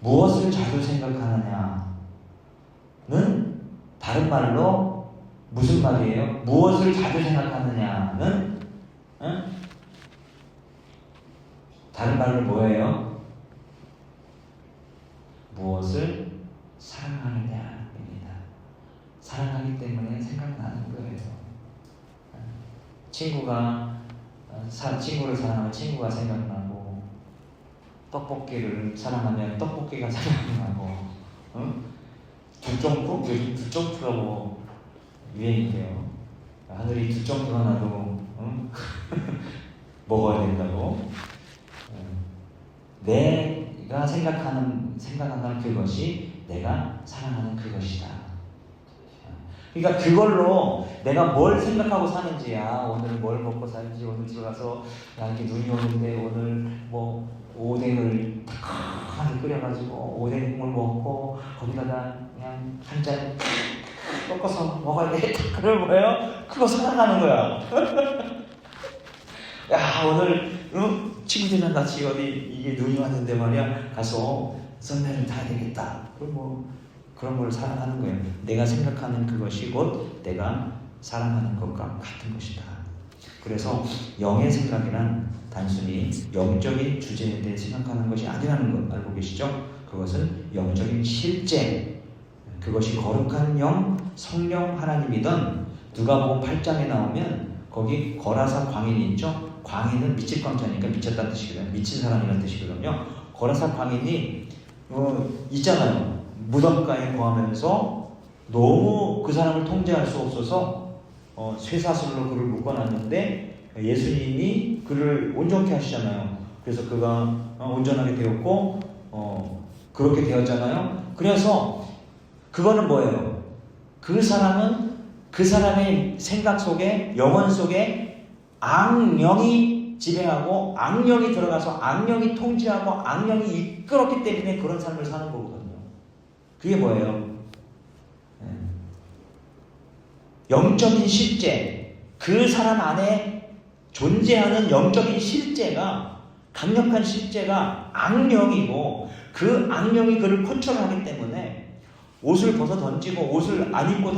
무엇을 자주 생각하느냐는 다른 말로 무슨 말이에요? 무엇을 자주 생각하느냐는 다른 말로 뭐예요? 무엇을 사랑하느냐입니다. 사랑하기 때문에 생각나는 거예요. 친구를 사랑하면 친구가 생각나고 떡볶이를 사랑하면 떡볶이가 생각나고 두점프? 요즘 두점프라고 유행인데요. 하늘이 두점프 하나도 먹어야 된다고. 내가 생각하는 그것이 내가 사랑하는 그것이다. 그러니까 그걸로 내가 뭘 생각하고 사는지, 오늘 뭘 먹고 살지, 오늘 집에 가서 이렇게 눈이 오는데 오늘 뭐 오뎅을 탁하게 끓여가지고 오뎅 국물 먹고 거기다가 그냥 한 잔 꺾어서 먹어야 되겠다. 그걸 뭐예요? 그거 사랑하는 거야. 야, 오늘 친구들이랑 같이 어디 이게 눈이 왔는데 말이야 가서 선배를 타야 되겠다. 그런 걸 사랑하는 거예요. 내가 생각하는 그것이 곧 내가 사랑하는 것과 같은 것이다. 그래서 영의 생각이란 단순히 영적인 주제에 대해 생각하는 것이 아니라는 것 알고 계시죠? 그것은 영적인 실제, 그것이 거룩한 영, 성령 하나님이든 누가복음 8장에 나오면 거기 거라사 광인이 있죠? 광인은 미칠 광자니까 미쳤다는 뜻이거든요. 미친 사람이라는 뜻이거든요. 거라사 광인이 있잖아요. 무덤가에 거하면서 너무 그 사람을 통제할 수 없어서 쇠사슬로 그를 묶어놨는데 예수님이 그를 온전케 하시잖아요. 그래서 그가 온전하게 되었고 그렇게 되었잖아요. 그래서 그거는 뭐예요? 그 사람은 그 사람의 생각 속에, 영혼 속에 악령이 지배하고 악령이 들어가서 악령이 통제하고 악령이 이끌었기 때문에 그런 삶을 사는 거거든요. 그게 뭐예요? 영적인 실제, 그 사람 안에 존재하는 영적인 실제가, 강력한 실제가 악령이고 그 악령이 그를 컨트롤하기 때문에 옷을 벗어 던지고 옷을 안 입고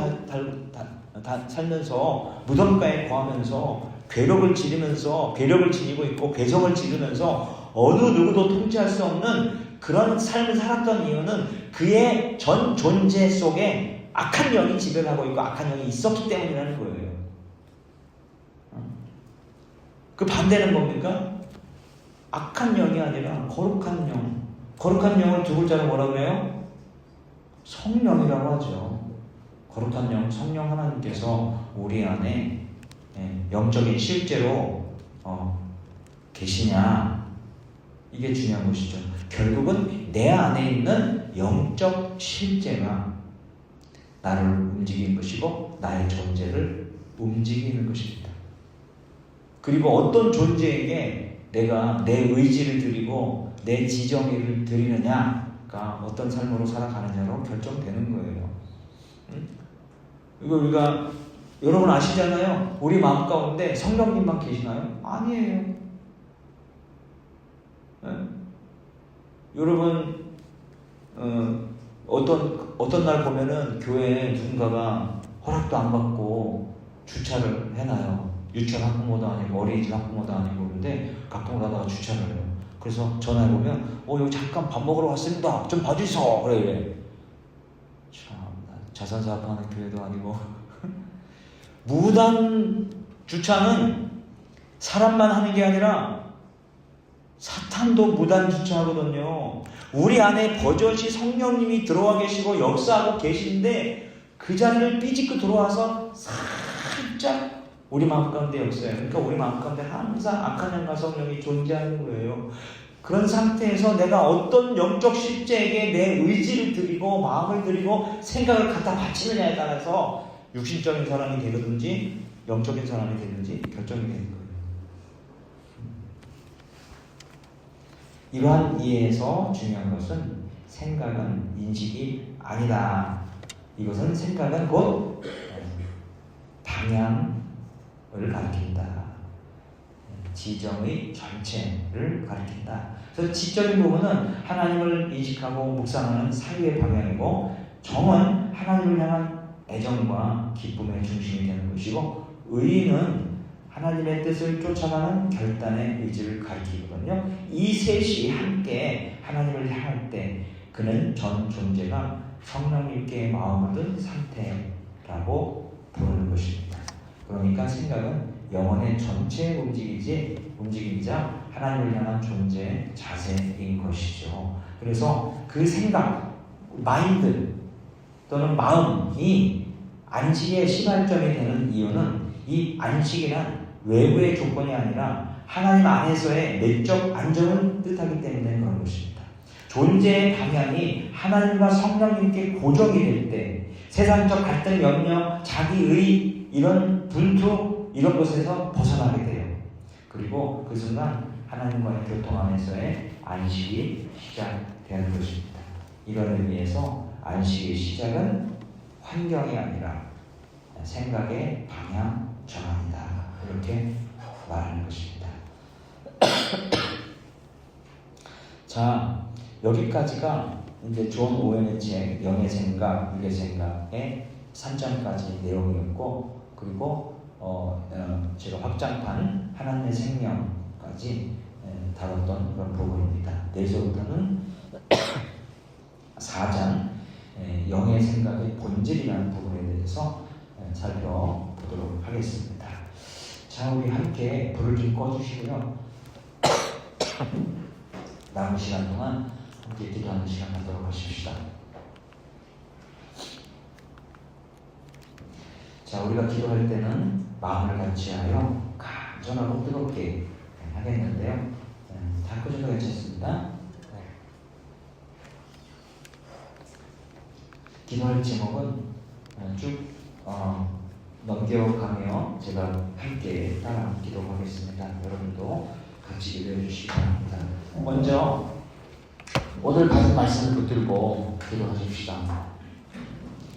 살면서 무덤가에 거하면서 괴력을 지니고 있고 괴성을 지르면서 어느 누구도 통제할 수 없는 그런 삶을 살았던 이유는 그의 전 존재 속에 악한 영이 지배를 하고 있고 악한 영이 있었기 때문이라는 거예요. 그 반대는 뭡니까? 악한 영이 아니라 거룩한 영. 거룩한 영을 두 글자로 뭐라고 그래요? 성령이라고 하죠. 거룩한 영, 성령 하나님께서 우리 안에 영적인 실제로 계시냐, 이게 중요한 것이죠. 결국은 내 안에 있는 영적 실제가 나를 움직이는 것이고 나의 존재를 움직이는 것입니다. 그리고 어떤 존재에게 내가 내 의지를 드리고 내 지정의를 드리느냐가 어떤 삶으로 살아가느냐로 결정되는 거예요. 이거 우리가 여러분 아시잖아요. 우리 마음 가운데 성령님만 계시나요? 아니에요. 여러분 어떤 날 보면은 교회에 누군가가 허락도 안 받고 주차를 해놔요. 유치원 학부모도 아니고 어린이집 학부모도 아니고 그런데 가끔을 가다가 주차를 해요. 그래서 전화해보면 여기 잠깐 밥 먹으러 왔습니다. 좀 봐주소. 그래. 참 자선사업하는 교회도 아니고 무단 주차는 사람만 하는 게 아니라 사탄도 무단 주차하거든요. 우리 안에 버젓이 성령님이 들어와 계시고 역사하고 계신데 그 자리를 삐짓고 들어와서 살짝 우리 마음 가운데 역사해요. 그러니까 우리 마음 가운데 항상 악한 영과 성령이 존재하는 거예요. 그런 상태에서 내가 어떤 영적 실제에게 내 의지를 드리고 마음을 드리고 생각을 갖다 바치느냐에 따라서 육신적인 사람이 되든지 영적인 사람이 되든지 결정이 되는 거예요. 이러한 이해에서 중요한 것은 생각은 인식이 아니다. 이것은 생각은 곧 방향을 가리킨다. 지정의 전체를 가리킨다. 그래서 지적인 부분은 하나님을 인식하고 묵상하는 사유의 방향이고, 정은 하나님을 향한 애정과 기쁨의 중심이 되는 것이고, 의는 하나님의 뜻을 쫓아가는 결단의 의지를 가리키거든요. 이 셋이 함께 하나님을 향할 때 그는 전 존재가 성령님께 마음을 든 상태라고 부르는 것입니다. 그러니까 생각은 영혼의 전체의 움직임이자 하나님을 향한 존재의 자세인 것이죠. 그래서 그 생각, 마인드 또는 마음이 안식의 시발점이 되는 이유는 이 안식이란 외부의 조건이 아니라 하나님 안에서의 내적 안정을 뜻하기 때문에 그런 것입니다. 존재의 방향이 하나님과 성령님께 고정이 될 때 세상적 갈등, 염려, 자기의 이런 분투 이런 것에서 벗어나게 돼요. 그리고 그 순간 하나님과의 교통 안에서의 안식이 시작되는 것입니다. 이런 의미에서 안식의 시작은 환경이 아니라 생각의 방향 전환이다. 이렇게 말하는 것입니다. 자, 여기까지가 이제 존 오웬의 책 영의 생각, 육의 생각의 3장까지 내용이었고, 그리고 제가 확장판 하나님의 생명까지 다뤘던 그런 부분입니다. 내일서부터는 4장 영의 생각의 본질이라는 부분에 대해서 살펴보도록 하겠습니다. 자, 우리 함께 불을 좀 꺼주시고요. 남은 시간 동안 함께 기도하는 시간 갖도록 하십시다. 자, 우리가 기도할 때는 마음을 같이하여 간절하고 뜨겁게 하겠는데요. 다 끄셔도 괜찮습니다. 기도할 제목은 쭉 넘겨가며 제가 함께 따라 기도하겠습니다. 여러분도 같이 기도해 주시기 바랍니다. 먼저 오늘 받은 말씀을 붙들고 기도하십시다.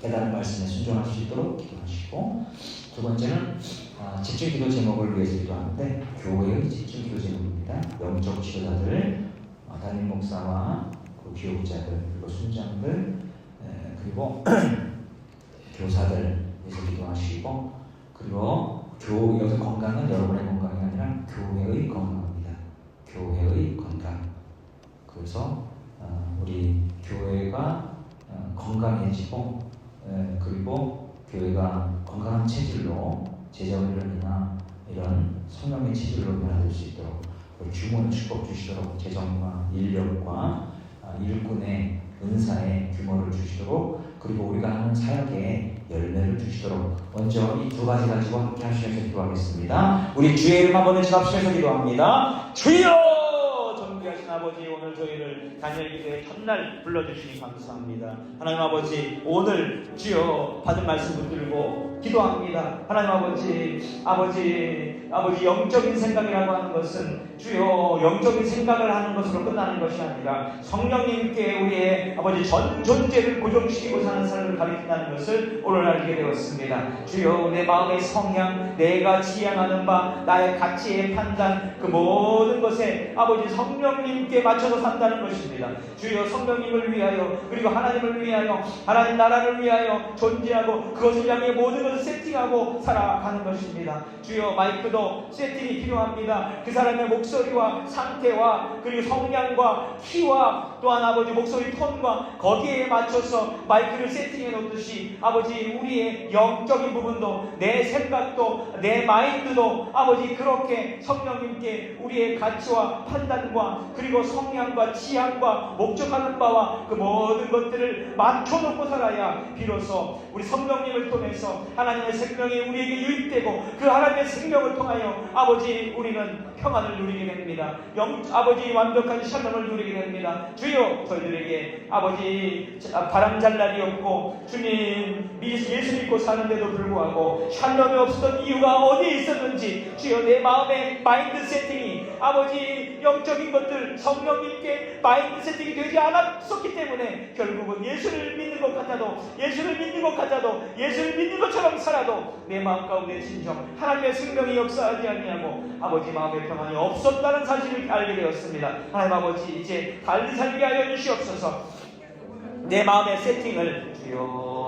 깨달은 말씀에 순종할 수 있도록 기도하시고, 두 번째는 집중기도 제목을 위해서 기도하는데 교회의 집중기도 제목입니다. 영적 지도자들, 담임 목사와 교육자들, 그리고 순장들, 그리고 교사들, 위해서 기도하시고, 그리고 여기 건강은 여러분의 건강이 아니라 교회의 건강입니다. 교회의 건강. 그래서 우리 교회가 건강해지고, 그리고 교회가 건강한 체질로 제자훈련이나 이런 성령의 체질로 변화될 수 있도록 우리 주문을 축복 주시도록 재정과 인력과 일꾼의 은사의 규모를 주시도록, 그리고 우리가 하는 사역에 열매를 주시도록 먼저 이 두 가지 가지고 함께 하시면서 기도하겠습니다. 우리 주의 이름 한번 외쳐합시면서 기도합니다. 주여! 존귀하신 아버지, 오늘 저희를 다니엘 기도의 첫날 불러주시니 감사합니다. 하나님 아버지, 오늘 주여 받은 말씀 붙들고 기도합니다. 하나님 아버지, 영적인 생각이라고 하는 것은 주여 영적인 생각을 하는 것으로 끝나는 것이 아니라 성령님께 우리의 아버지 전 존재를 고정시키고 사는 삶을 가리킨다는 것을 오늘 알게 되었습니다. 주여 내 마음의 성향, 내가 지향하는 바, 나의 가치의 판단, 그 모든 것에 아버지 성령님께 맞춰서 산다는 것입니다. 주여 성령님을 위하여, 그리고 하나님을 위하여, 하나님 나라를 위하여 존재하고 그것을 향해 모든 것을 세팅하고 살아가는 것입니다. 주여 마이크도 세팅이 필요합니다. 그 사람의 목소리와 상태와 그리고 성량과 키와 또한 아버지 목소리 톤과 거기에 맞춰서 마이크를 세팅해 놓듯이 아버지 우리의 영적인 부분도, 내 생각도, 내 마인드도 아버지 그렇게 성령님께 우리의 가치와 판단과 그리고 성향과 지향과 목적하는 바와 그 모든 것들을 맞춰놓고 살아야 비로소 우리 성령님을 통해서 하나님의 생명이 우리에게 유입되고 그 하나님의 생명을 통하여 아버지 우리는 평안을 누리게 됩니다. 아버지 완벽한 샬롬을 누리게 됩니다. 주여 저희들에게 아버지 바람잘 날이 없고 주님 예수 믿고 사는데도 불구하고 샬롬이 없었던 이유가 어디에 있었는지 주여 내 마음의 마인드 세팅이 아버지 영적인 것들 성령님께 마인드 세팅이 되지 않았었기 때문에 결국은 예수를 믿는 것 같아도 예수를 믿는 것처럼 살아도 내 마음 가운데 진정 하나님의 생명이 역사하지 아니하고 아버지 마음의 평안이 없었다는 사실을 알게 되었습니다. 하나님 아버지 이제 달리 살게 하여 주시옵소서. 내 마음의 세팅을 주여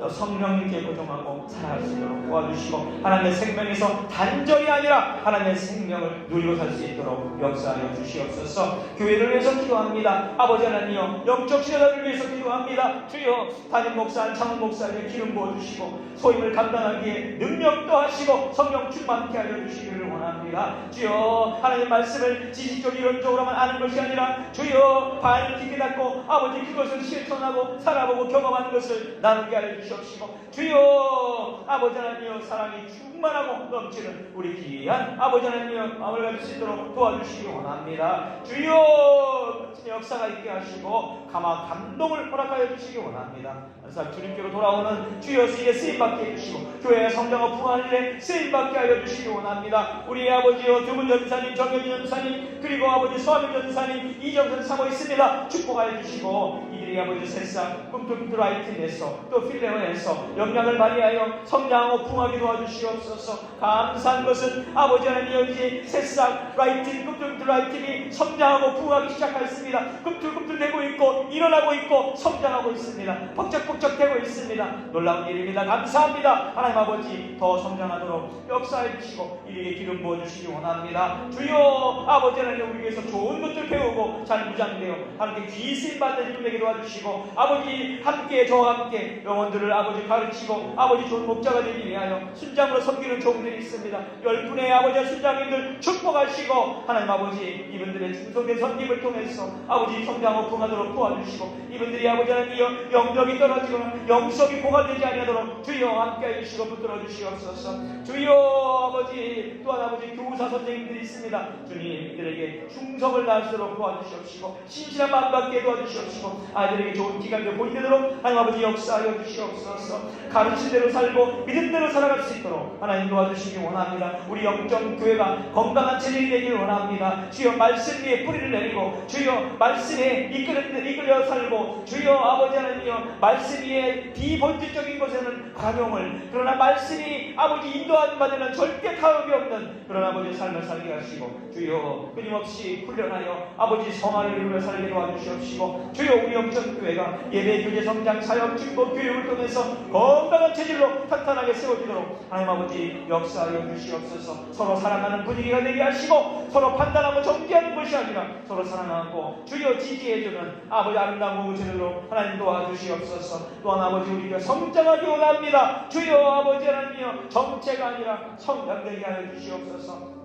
성령님께 고정하고 살아갈 수 있도록 도와주시고 하나님의 생명에서 단절이 아니라 하나님의 생명을 누리고 살 수 있도록 역사하여 주시옵소서. 교회를 위해서 기도합니다. 아버지 하나님이여 영적 지도자를 위해서 기도합니다. 주여 담임 목사 안창훈 목사에게 기름 부어주시고 소임을 감당하기에 능력도 하시고 성령 충만케 하여 주시기를 원합니다. 주여 하나님의 말씀을 지식적 이론적으로만 아는 것이 아니라 주여 밝히 깨닫고 아버지 그것을 실천하고 살아보고 경험하는 것을 나누게 하여 주시옵시고 주여 아버지 하나님이여 사랑이 충만하고 넘치는 우리 귀한 아버지 하나님이여 마음을 가질 수 있도록 도와주시기 원합니다. 주여 역사가 있게 하시고 감동을 허락하여 주시기 원합니다. 항상 주님께로 돌아오는 주여스에 쓰임받게 해주시고 교회의 성장과 부흥하는 일에 쓰임받게 하여 주시기 원합니다. 우리의 아버지여 두분 전사님, 정현진 전사님, 그리고 아버지 서하민 전사님, 이정선 사모 있습니다. 축복하여 주시고 이들이 아버지 새싹 꿈틀꿈틀 라이팅에서 또 필레어에서 영향을 발휘하여 성장하고 부흥하게 도와주시옵소서. 감사한 것은 아버지 하나님 이제 새싹 라이팅 꿈틀꿈틀 라이팅이 성장하고 부흥하기 시작하였습니다. 꿈틀꿈틀 되고 있고 일어나고 있고 성장하고 있습니다. 벅적벅적 되고 있습니다. 놀라운 일입니다. 감사합니다. 하나님 아버지 더 성장하도록 역사해 주시고 이에게 기름 부어주시기 원합니다. 주여 아버지 하나님 우리 위해서 좋은 것들 배우고 잘 무장되어 함께 귀신 받는 일 되게 도와주시고 아버지 함께 저와 함께 영혼들을 아버지 가르치고 아버지 좋은 목자가 되기 위하여 순장으로 섬기는 종들이 있습니다. 10분의 아버지 순장님들 축복하시고 하나님 아버지 이분들의 충성된 섬김을 통해서 아버지 성장하고 부흥하도록 도와주시고 이분들이 아버지 하나님 영적이 떨어지거나 영성이 고갈되지 아니하도록 주여 함께해 주시고 붙들어 주시옵소서. 주여 아버지 또한 아버지 교우사 선생님들이 있습니다. 주님 이들에게 충성을 다하도록 도와주시옵시고 신실한 마음 갖게 도와주시옵시고 아이들에게 좋은 기간을 보이도록 하나님 아버지 역사하여 주시옵소서. 가르친 대로 살고 믿은 대로 살아갈 수 있도록 하나님 도와주시기 원합니다. 우리 영적 교회가 건강한 체질이 되기를 원합니다. 주여 말씀 위에 뿌리를 내리고 주여 말씀에 이끌려 살고, 주여 아버지 하나님이여 말씀 위에 비본질적인 것에는 관용을, 그러나 말씀이 아버지 인도하는 바에는 절대 타협이 없는 그런 아버지 삶을 살게 하시고, 주여 끊임없이 훈련하여 아버지 성화를 이루며 살게 도와주시옵시고, 주여 우리 영천교회가 예배 교제 성장 사역 중보 교육을 통해서 건강한 체질로 탄탄하게 세워지도록 하나님 아버지 역사하여 주시옵소서. 서로 사랑하는 분위기가 되게 하시고, 서로 판단하고 정죄하는 것이 아니라 서로 사랑하고 주여 지지해주는 아버지 아름다운 모습으로 하나님 도와주시옵소서. 또한 아버지 우리가 성장하기 원합니다. 주여 아버지 하나님이여 정체가 아니라 성장되게 하여 주시옵소서.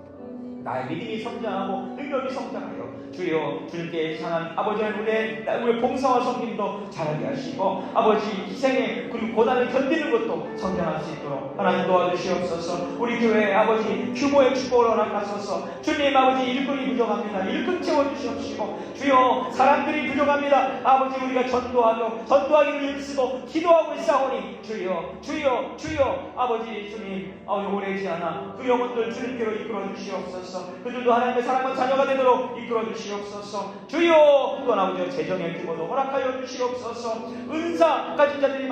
나의 믿음이 성장하고 능력이 성장하여 주여 주님께 향한 아버지 우리의 봉사와 섬김도 잘하게 하시고, 아버지 희생에 그리고 고난을 견디는 것도 성장할 수 있도록 하나님 도와주시옵소서. 우리 교회 아버지 규모의 축복을 허락하소서. 주님 아버지 일꾼이 부족합니다. 일꾼 채워주시옵시고, 주여 사람들이 부족합니다. 아버지 우리가 전도하기를 힘쓰고 기도하고 있사오니 주여 아버지 주님 오래지 않아 그 영혼들 주님께로 이끌어 주시옵소서. 그들도 하나님의 사랑과 자녀가 되도록 이끌어 주시옵소서. 주여 또한 아버지 재정의 규모도 허락하여 주시옵소서. 은사 가진 자들이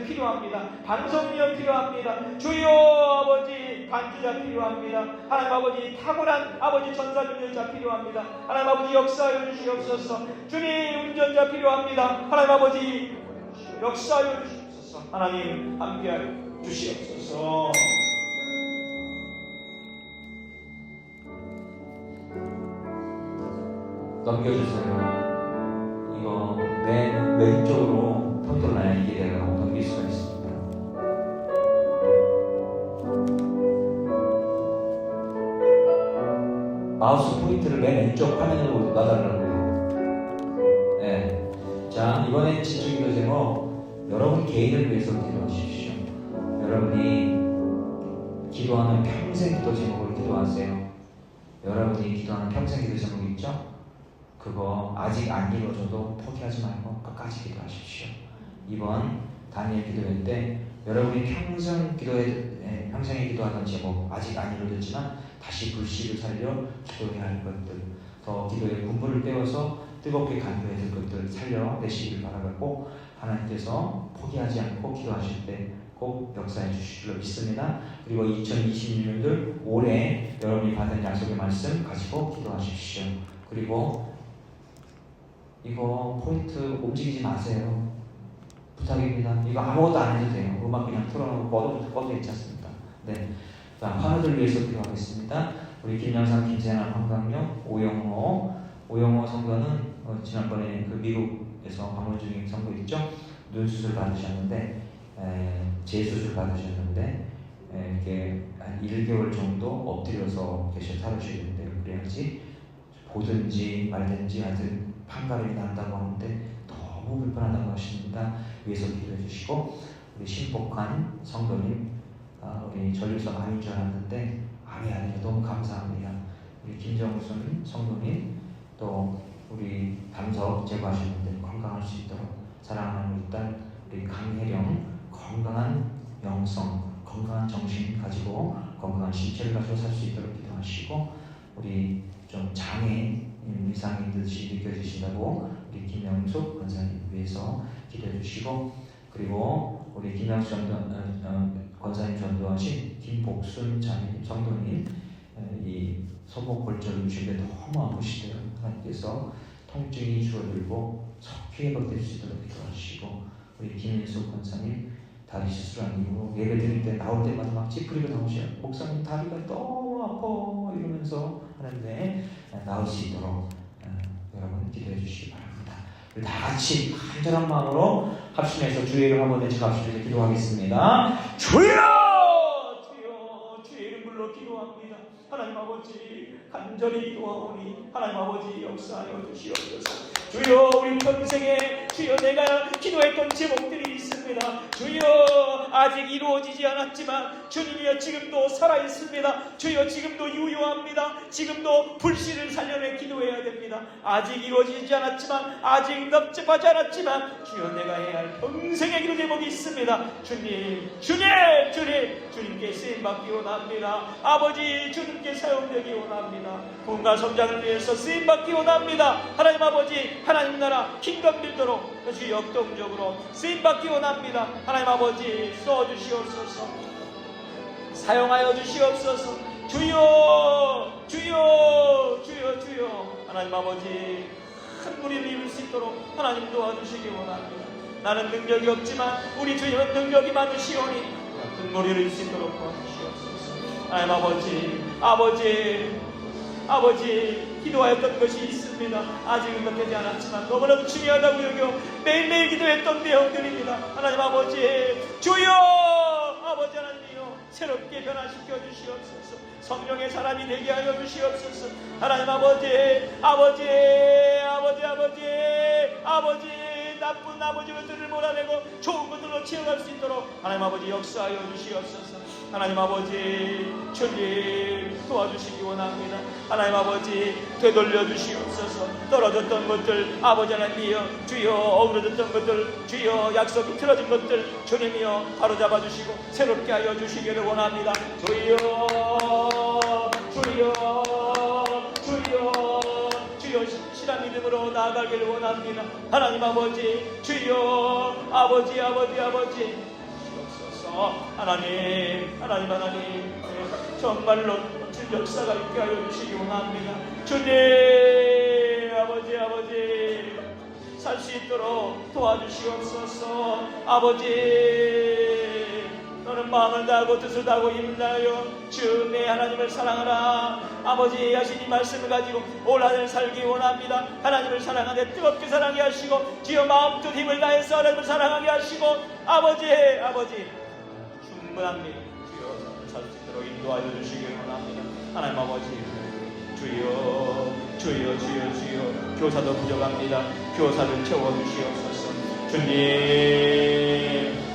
필요합니다. 방송위원 필요합니다. 주여 아버지 반주자 필요합니다. 하나님 아버지 탁월한 아버지 전사능력자 필요합니다. 하나님 아버지 역사하여 주시옵소서. 주님 운전자 필요합니다. 하나님 아버지 역사하여 주시옵소서. 하나님 함께하여 주시옵소서. 넘겨주세요. 이거 맨 왼쪽으로 폰토 라인 이게 내가 넘길 수가 있습니다. 마우스 포인트를 맨 왼쪽 화면으로 놔달라고요. 네. 자, 이번엔 집중기도 제목, 여러분 개인을 위해서 기도하십시오. 여러분이 기도하는 평생 기도 제목으로 기도하세요. 여러분이 기도하는 평생 기도 제목 있죠? 그거 아직 안 이루어져도 포기하지 말고 끝까지 기도하십시오. 이번 다니엘 기도회 때 여러분이 평생에 기도하던 제목 아직 안 이루어졌지만 다시 불씨를 살려 기도해야 할 것들, 더 기도의 군부를 떼어서 뜨겁게 간구해야 될 것들 살려내시길 바라고, 하나님께서 포기하지 않고 기도하실 때 꼭 역사해 주실 줄 믿습니다. 그리고 2026년들 올해 여러분이 받은 약속의 말씀 가지고 기도하십시오. 그리고 이거 포인트 움직이지 마세요. 부탁입니다. 이거 아무것도 안 해도 돼요. 음악 그냥 틀어놓고 꺼도 괜찮습니다. 네. 자, 환우들 위해서 기도하겠습니다. 우리 김영상, 김재환, 황강용, 오영호 성도는 지난번에 그 미국에서 방문 중인 성도 있죠? 눈 수술 받으셨는데 재수술 받으셨는데 이렇게 한 1개월 정도 엎드려서 살으셔야 된대요. 그래야지 보든지 말든지 하여튼 판가름이 난다고 하는데 너무 불편하다고 하십니다. 위에서 기도해 주시고, 우리 신복한 성도님, 우리 전립선 암인 줄 알았는데 암이 아니라 너무 감사합니다. 우리 김정순 성도님, 또 우리 담석 제거하셨는데 건강할 수 있도록 사랑하는 우리 딸 우리 강혜령, 건강한 영성, 건강한 정신 가지고 건강한 신체를 가지고 살 수 있도록 기도하시고, 우리 좀 장애 이상인 듯이 느껴지신다고 우리 김영숙 권사님 위해서 기도해 주시고, 그리고 우리 김영숙 권사님 전도하신 김복순 자매님 성도님, 이 손목 골절 주신데 너무 아프시대요. 하나님께서 통증이 줄어들고 속히 회복될 수 있도록 기도하시고, 우리 김인숙 권사님 다리 수술한 이후 예배 드릴 때 나올 때마다 막 찌푸리고 나오셔요. 목사님 다리가 너무 아파 이러면서 하는데 나올 수 있도록 여러분 기도해 주시기 바랍니다. 우리 다 같이 간절한 마음으로 합심해서 주의 이름 한번 외쳐 합심해서 기도하겠습니다. 주여! 주여! 주의 이름 불러 기도합니다. 하나님 아버지 간절히 기도하오니 하나님 아버지 역사하여 주시옵소서. 주여, 우리 평생에 주여 내가 기도했던 제목들이 있습니다. 있습니다. 주여 아직 이루어지지 않았지만 주님이여 지금도 살아있습니다. 주여 지금도 유효합니다. 지금도 불씨를 살려내 기도해야 됩니다. 아직 이루어지지 않았지만 아직 납작하지 않았지만 주여 내가 해야 할 평생의 기도 제목이 있습니다. 주님께 쓰임받기 원합니다. 아버지 주님께 사용되기 원합니다. 부흥과 성장을 위해서 쓰임받기 원합니다. 하나님 아버지 하나님 나라 킹덤 빌더로 주여 역동적으로 쓰임받기 원합니다. 하나님 아버지 써주시옵소서. 사용하여 주시옵소서. 주여 하나님 아버지 큰 무리를 이룰 수 있도록 하나님 도와주시기 원합니다. 나는 능력이 없지만 우리 주님은 능력이 많으시오니 큰 무리를 이룰 수 있도록 도와주시옵소서. 하나님 아버지 기도하였던 것이 있습니다. 아직은 끝되지 않았지만 너무나도 중요하다고 여겨 매일매일 기도했던 내용들입니다. 하나님 아버지 주여 아버지 하나님이여 새롭게 변화시켜 주시옵소서. 성령의 사람이 되게 하여 주시옵소서. 하나님 아버지 나쁜 아버지 것들을 몰아내고 좋은 것들로 채워갈 수 있도록 하나님 아버지 역사하여 주시옵소서. 하나님 아버지 주님 도와주시기 원합니다. 하나님 아버지 되돌려 주시옵소서. 떨어졌던 것들 아버지 하나님이여 주여 어그러졌던 것들 주여 약속이 틀어진 것들 주님이여 바로잡아 주시고 새롭게 하여 주시기를 원합니다. 주여 신실한 믿음으로 나아가기를 원합니다. 하나님 아버지 주여 아버지 하나님 정말로 역사가 있게 하여 주시기 원합니다. 주님 아버지 살 수 있도록 도와주시옵소서. 아버지 너는 마음을 다하고 뜻을 다하고 힘을 다하여 주 내 하나님을 사랑하라. 아버지 하신 이 말씀을 가지고 올 한 해 살기 원합니다. 하나님을 사랑하되 뜨겁게 사랑하게 하시고 주여 마음 뜻 힘을 다해서 하나님을 사랑하게 하시고 아버지 충분합니다. 주여 살 수 있도록 인도하여 주시기 원합니다. 하나님 아버지 주여 교사도 부족합니다. 교사를 채워주시옵소서.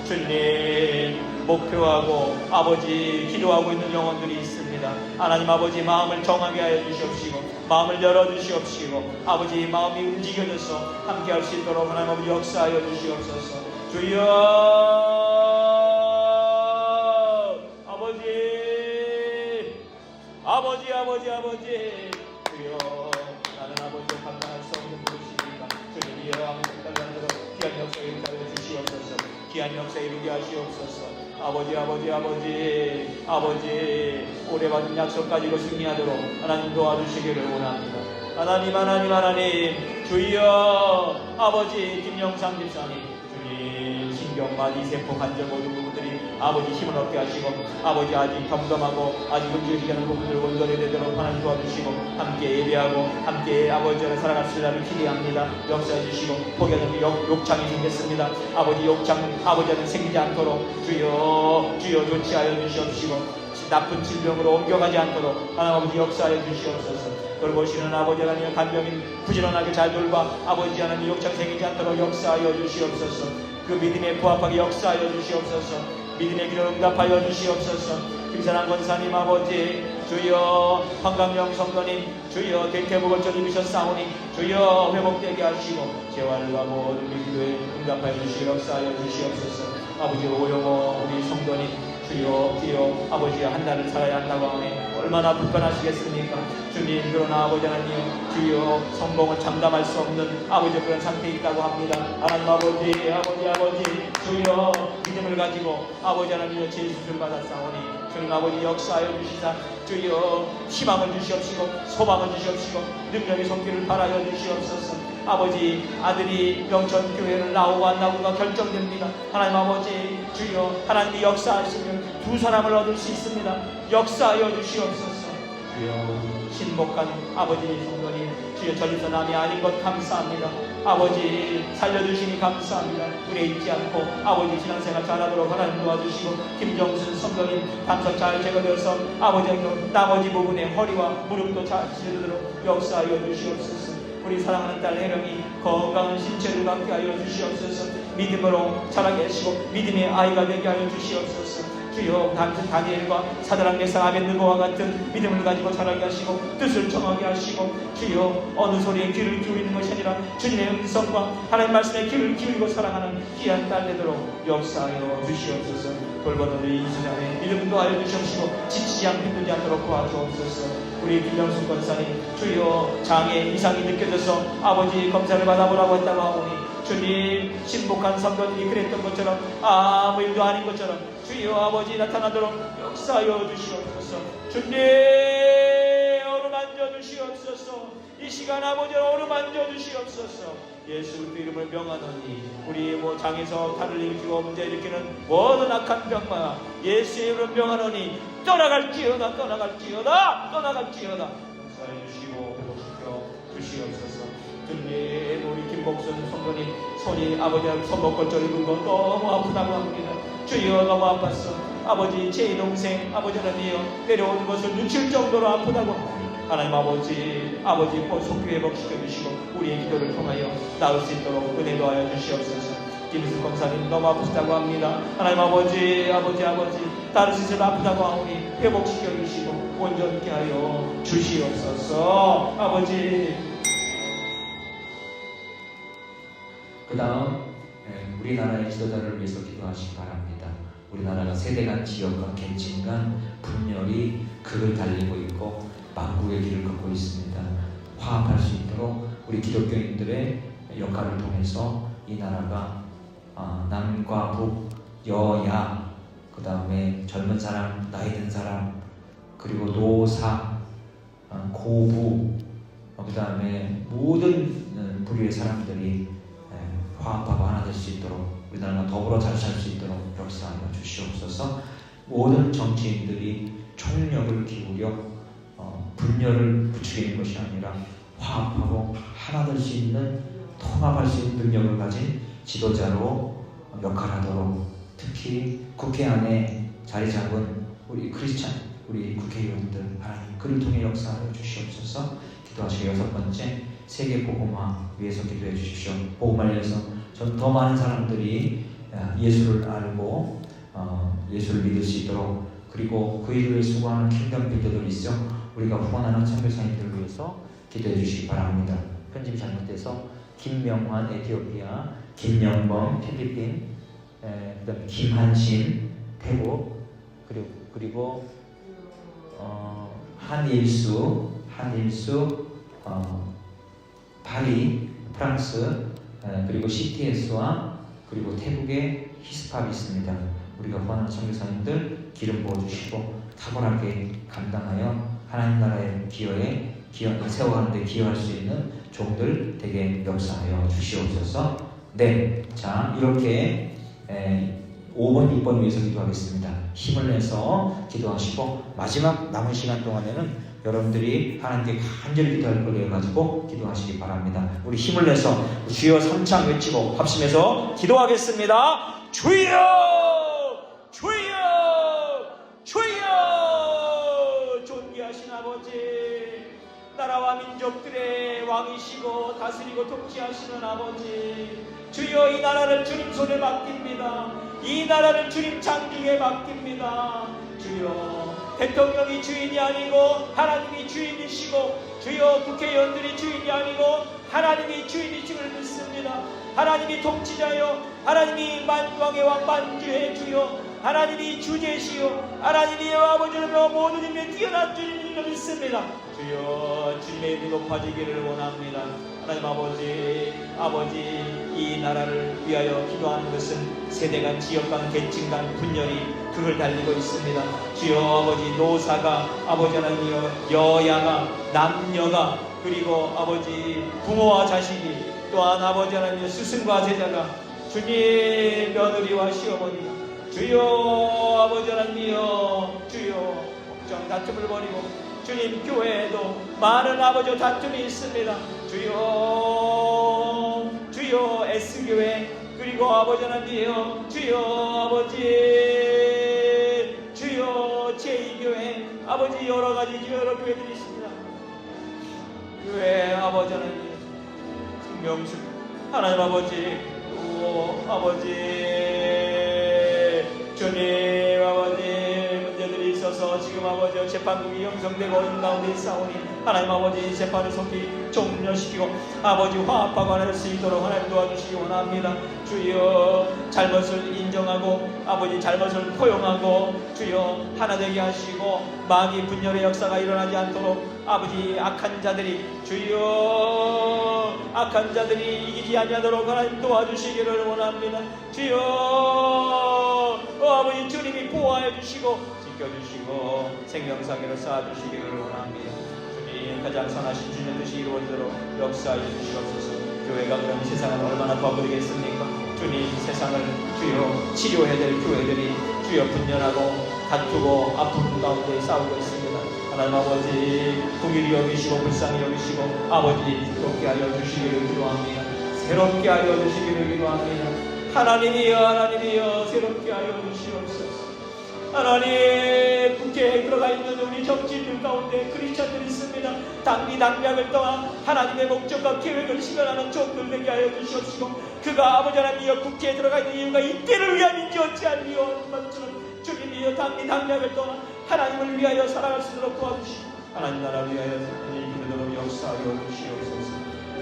주님 목표하고 아버지 기도하고 있는 영혼들이 있습니다. 하나님 아버지 마음을 정하게 하여 주시옵시고 마음을 열어주시옵시고 아버지 마음이 움직여져서 함께 할 수 있도록 하나님 아버지 역사하여 주시옵소서. 주여 아버지 주여 나는 아버지의 감당할 수 없는 것이니까 주님이여 아무튼 달란대로 귀한 역사에 이루게 하여 주시옵소서. 귀한 역사에 이루게 하시옵소서. 아버지 오래 받은 약속까지로 승리하도록 하나님 도와주시기를 원합니다. 하나님 주여 아버지 김영상 집사님 주님 신경만 이세포 관절 모든 부분들이 아버지 힘을 얻게 하시고 아버지 아직 덤덤하고 아직 움직이지 않는 부분들 원전이 되도록 하나님 도와주시고 함께 예배하고 함께 아버지를 살아갈 수 있기를 기대합니다. 역사해 주시고 포기하는 욕창이 생겼습니다. 아버지 욕창 아버지는 생기지 않도록 주여 좋지 하여 주시옵시고 나쁜 질병으로 옮겨가지 않도록 하나님 아버지 역사해 주시옵소서. 돌보시는 아버지 하나님 간병인 부지런하게 잘 돌봐 아버지 하나님 욕창 생기지 않도록 역사하여 주시옵소서. 그 믿음에 부합하게 역사하여 주시옵소서. 믿음의 기도 응답하여 주시옵소서. 김사랑 권사님 아버지 주여 황강영 성도님 주여 대퇴복을 전 입으셨사오니 주여 회복되게 하시고 재활과 모든 기도에 응답하여 주시고 역사하여 주시옵소서. 아버지 오영호 우리 성도님 주여 아버지 한 달을 살아야 한다고 하니 얼마나 불편하시겠습니까? 주님 그러나 아버지 하나님 주여 성공을 장담할 수 없는 아버지 그런 상태에 있다고 합니다. 하나님 아버지 주여 믿음을 가지고 아버지 하나님 재수술 받았사오니 주님 아버지 역사하여 주시사 주여 희망을 주시옵시고 소망을 주시옵시고 능력의 손길을 바라여 주시옵소서. 아버지 아들이 명천교회를 나오고 안 나오고가 결정됩니다. 하나님 아버지 주여 하나님이 역사하시면 두 사람을 얻을 수 있습니다. 역사하여 주시옵소서. 주여 신복한 아버지 성도님 주여 전리서 남이 아닌 것 감사합니다. 아버지 살려주시니 감사합니다. 우리 잊지 않고 아버지 신앙생활 잘하도록 하나님 도와주시고 김정순 성도님 감사 잘 제거되어서 아버지 나머지 부분에 허리와 무릎도 잘 지르도록 역사하여 주시옵소서. 우리 사랑하는 딸 혜령이 건강한 신체를 갖게 하여 주시옵소서. 믿음으로 자라게 하시고 믿음의 아이가 되게 하여 주시옵소서. 주여 다니엘과 사드락 메삭 아벳느고와 같은 믿음을 가지고 자라게 하시고 뜻을 정하게 하시고 주여 어느 소리에 귀를 기울이는 것이 아니라 주님의 음성과 하나님 말씀에 귀를 기울이고 사랑하는 귀한 딸 되도록 역사하여 주시옵소서. 돌보는 우리 이수장의 믿음도 하여 주시옵시고 지치지 않고 힘들지 않도록 도와주옵소서. 우리 김명숙 권사님 주여 장애 이상이 느껴져서 아버지 검사를 받아보라고 했다고 하오니 주님 신복한 선거들이 그랬던 것처럼 아무 일도 아닌 것처럼 주여 아버지 나타나도록 역사하여 주시옵소서. 주님 어루만져 주시옵소서. 이 시간 아버지 어루만져 주시옵소서. 예수 그리스도 이름을 명하노니 우리 장에서 탈을 일으키고 문제 일으키는 모든 악한 병마가 예수의 이름을 명하노니 떠나갈지어다 떠나갈지어다 떠나갈지어다. 역사해 주시고 회복시켜 주시옵소서. 주님 우리 김복순 성도님 손이 아버지랑 손목골절 입은 거 너무 아프다고 합니다. 주여 너무 아팠어. 아버지 제 동생 아버지 하나님이여 내려오는 것을 눈칠 정도로 아프다고 합니다. 하나님 아버지 속히 회복시켜 주시고 우리의 기도를 통하여 나을 수 있도록 은혜 도하여 주시옵소서. 김수 권사님 너무 아프시다고 합니다. 하나님 아버지 다른 시절 아프다고 하오니 회복시켜 주시고 온전케 하여 주시옵소서. 아버지 그 다음 우리나라의 지도자를 위해서 기도하시기 바랍니다. 우리나라가 세대 간 지역과 계층 간 분열이 극을 달리고 있고 망국의 길을 걷고 있습니다. 화합할 수 있도록 우리 기독교인들의 역할을 통해서 이 나라가 남과 북, 여야, 그 다음에 젊은 사람, 나이 든 사람, 그리고 노사, 고부, 그 다음에 모든 부류의 사람들이 화합하고 하나 될 수 있도록 우리나라가 더불어 잘 살 수 있도록 역사하여 주시옵소서. 모든 정치인들이 총력을 기울여 분열을 부추기는 것이 아니라 화합하고 하나 될 수 있는 통합할 수 있는 능력을 가진 지도자로 역할하도록 특히 국회 안에 자리 잡은 우리 크리스찬 우리 국회의원들 하나님 그를 통해 역사하여 주시옵소서. 기도하시고 여섯 번째 세계 복음화 위해서 기도해 주십시오. 복음화를 위해서 전 더 많은 사람들이 예수를 알고 예수를 믿을 수 있도록 그리고 그 일을 위해 수고하는 킹덤 빌더들이 있어 우리가 후원하는 선교사님들을 위해서 기도해 주시기 바랍니다. 편집이 잘못돼서 김명환 에티오피아, 김영범 필리핀, 그다음에 김한신 태국 그리고 한일수 파리 프랑스 그리고 CTS와 그리고 태국의 히스팝이 있습니다. 우리가 후원하는 선교사님들 기름 부어주시고 탁월하게 감당하여 하나님 나라의 세워가는 데 기여할 수 있는 종들 되게 역사하여 주시옵소서. 네, 자 이렇게 5번, 6번 위해서 기도하겠습니다. 힘을 내서 기도하시고 마지막 남은 시간 동안에는 여러분들이 하나님께 간절히 기도할 걸 가지고 기도하시기 바랍니다. 우리 힘을 내서 주여 3창 외치고 합심해서 기도하겠습니다. 주여! 주여! 주여! 존귀하신 아버지, 나라와 민족들의 왕이시고 다스리고 통치하시는 아버지, 주여 이 나라를 주님 손에 맡깁니다. 이 나라를 주님 장중에 맡깁니다. 주여 대통령이 주인이 아니고 하나님이 주인이시고 주여 국회의원들이 주인이 아니고 하나님이 주인이심을 믿습니다. 하나님이 통치자여 하나님이 만왕의 왕 만주의 주여 하나님이 주제시여 하나님이 아버지로 모든 힘에 뛰어난 주님을 믿습니다. 주여 주님의 이름이 높아지기를 원합니다. 하나님 아버지 이 나라를 위하여 기도하는 것은 세대간 지역간 계층간 분열이 극을 달리고 있습니다. 주여 아버지 노사가 아버지 하나님이여 여야가 남녀가 그리고 아버지 부모와 자식이 또한 아버지 하나님이여 스승과 제자가 주님 며느리와 시어머니가 주여 아버지 하나님이여 주여 걱정 다툼을 버리고 주님 교회에도 많은 아버지 다툼이 있습니다. 주여 S교회 그리고 아버지 하나님이여 주여 아버지 주여 제2교회 아버지 여러가지 여러 교회들이 있습니다. 교회 아버지 하나님 명수 하나님 아버지 아버지 주님 아버지 문제들이 있어서 지금 아버지 재판국이 형성되고 있는 가운데 있사오니 하나님 아버지 재판을 속히 종료시키고 아버지 화합하고 하나를 수 있도록 하나님 도와주시기 원합니다. 주여 잘못을 인정하고 아버지 잘못을 포용하고 주여 하나 되게 하시고 마귀 분열의 역사가 일어나지 않도록 아버지 악한 자들이 주여 악한 자들이 이기지 아니하도록 하나님 도와주시기를 원합니다. 주여 아버지 주님이 보호하여 주시고 지켜주시고 생명사기를 쌓아주시기를 원합니다. 주님 가장 선하신 주님 뜻이 이루어지도록 역사하여 주시옵소서. 교회가 그런 세상은 얼마나 더 그리겠습니까? 주님 세상을 주여 치료해야 될 교회들이 주여 분열하고 다투고 아픔 가운데 싸우고 있습니다. 하나님 아버지 긍휼히 여기시고 불쌍히 여기시고 아버지 새롭게 하여 주시기를 기도합니다. 새롭게 하여 주시기를 기도합니다. 하나님이여 새롭게 하여 주시옵소서. 하나님 국회에 들어가 있는 우리 정치인들 가운데 크리스천들이 있습니다. 당리 당략을 떠나 하나님의 목적과 계획을 실현하는 종들 되게 하여 주시옵시고 그가 아버지 하나님이여 국회에 들어가 있는 이유가 이때를 위함인지 어찌하리요 것처럼 주님이여 당리 당략을 떠나 하나님을 위하여 살아갈 수 있도록 도와주시고 하나님 나라 위하여 이 기도로 역사하여 주시옵소서.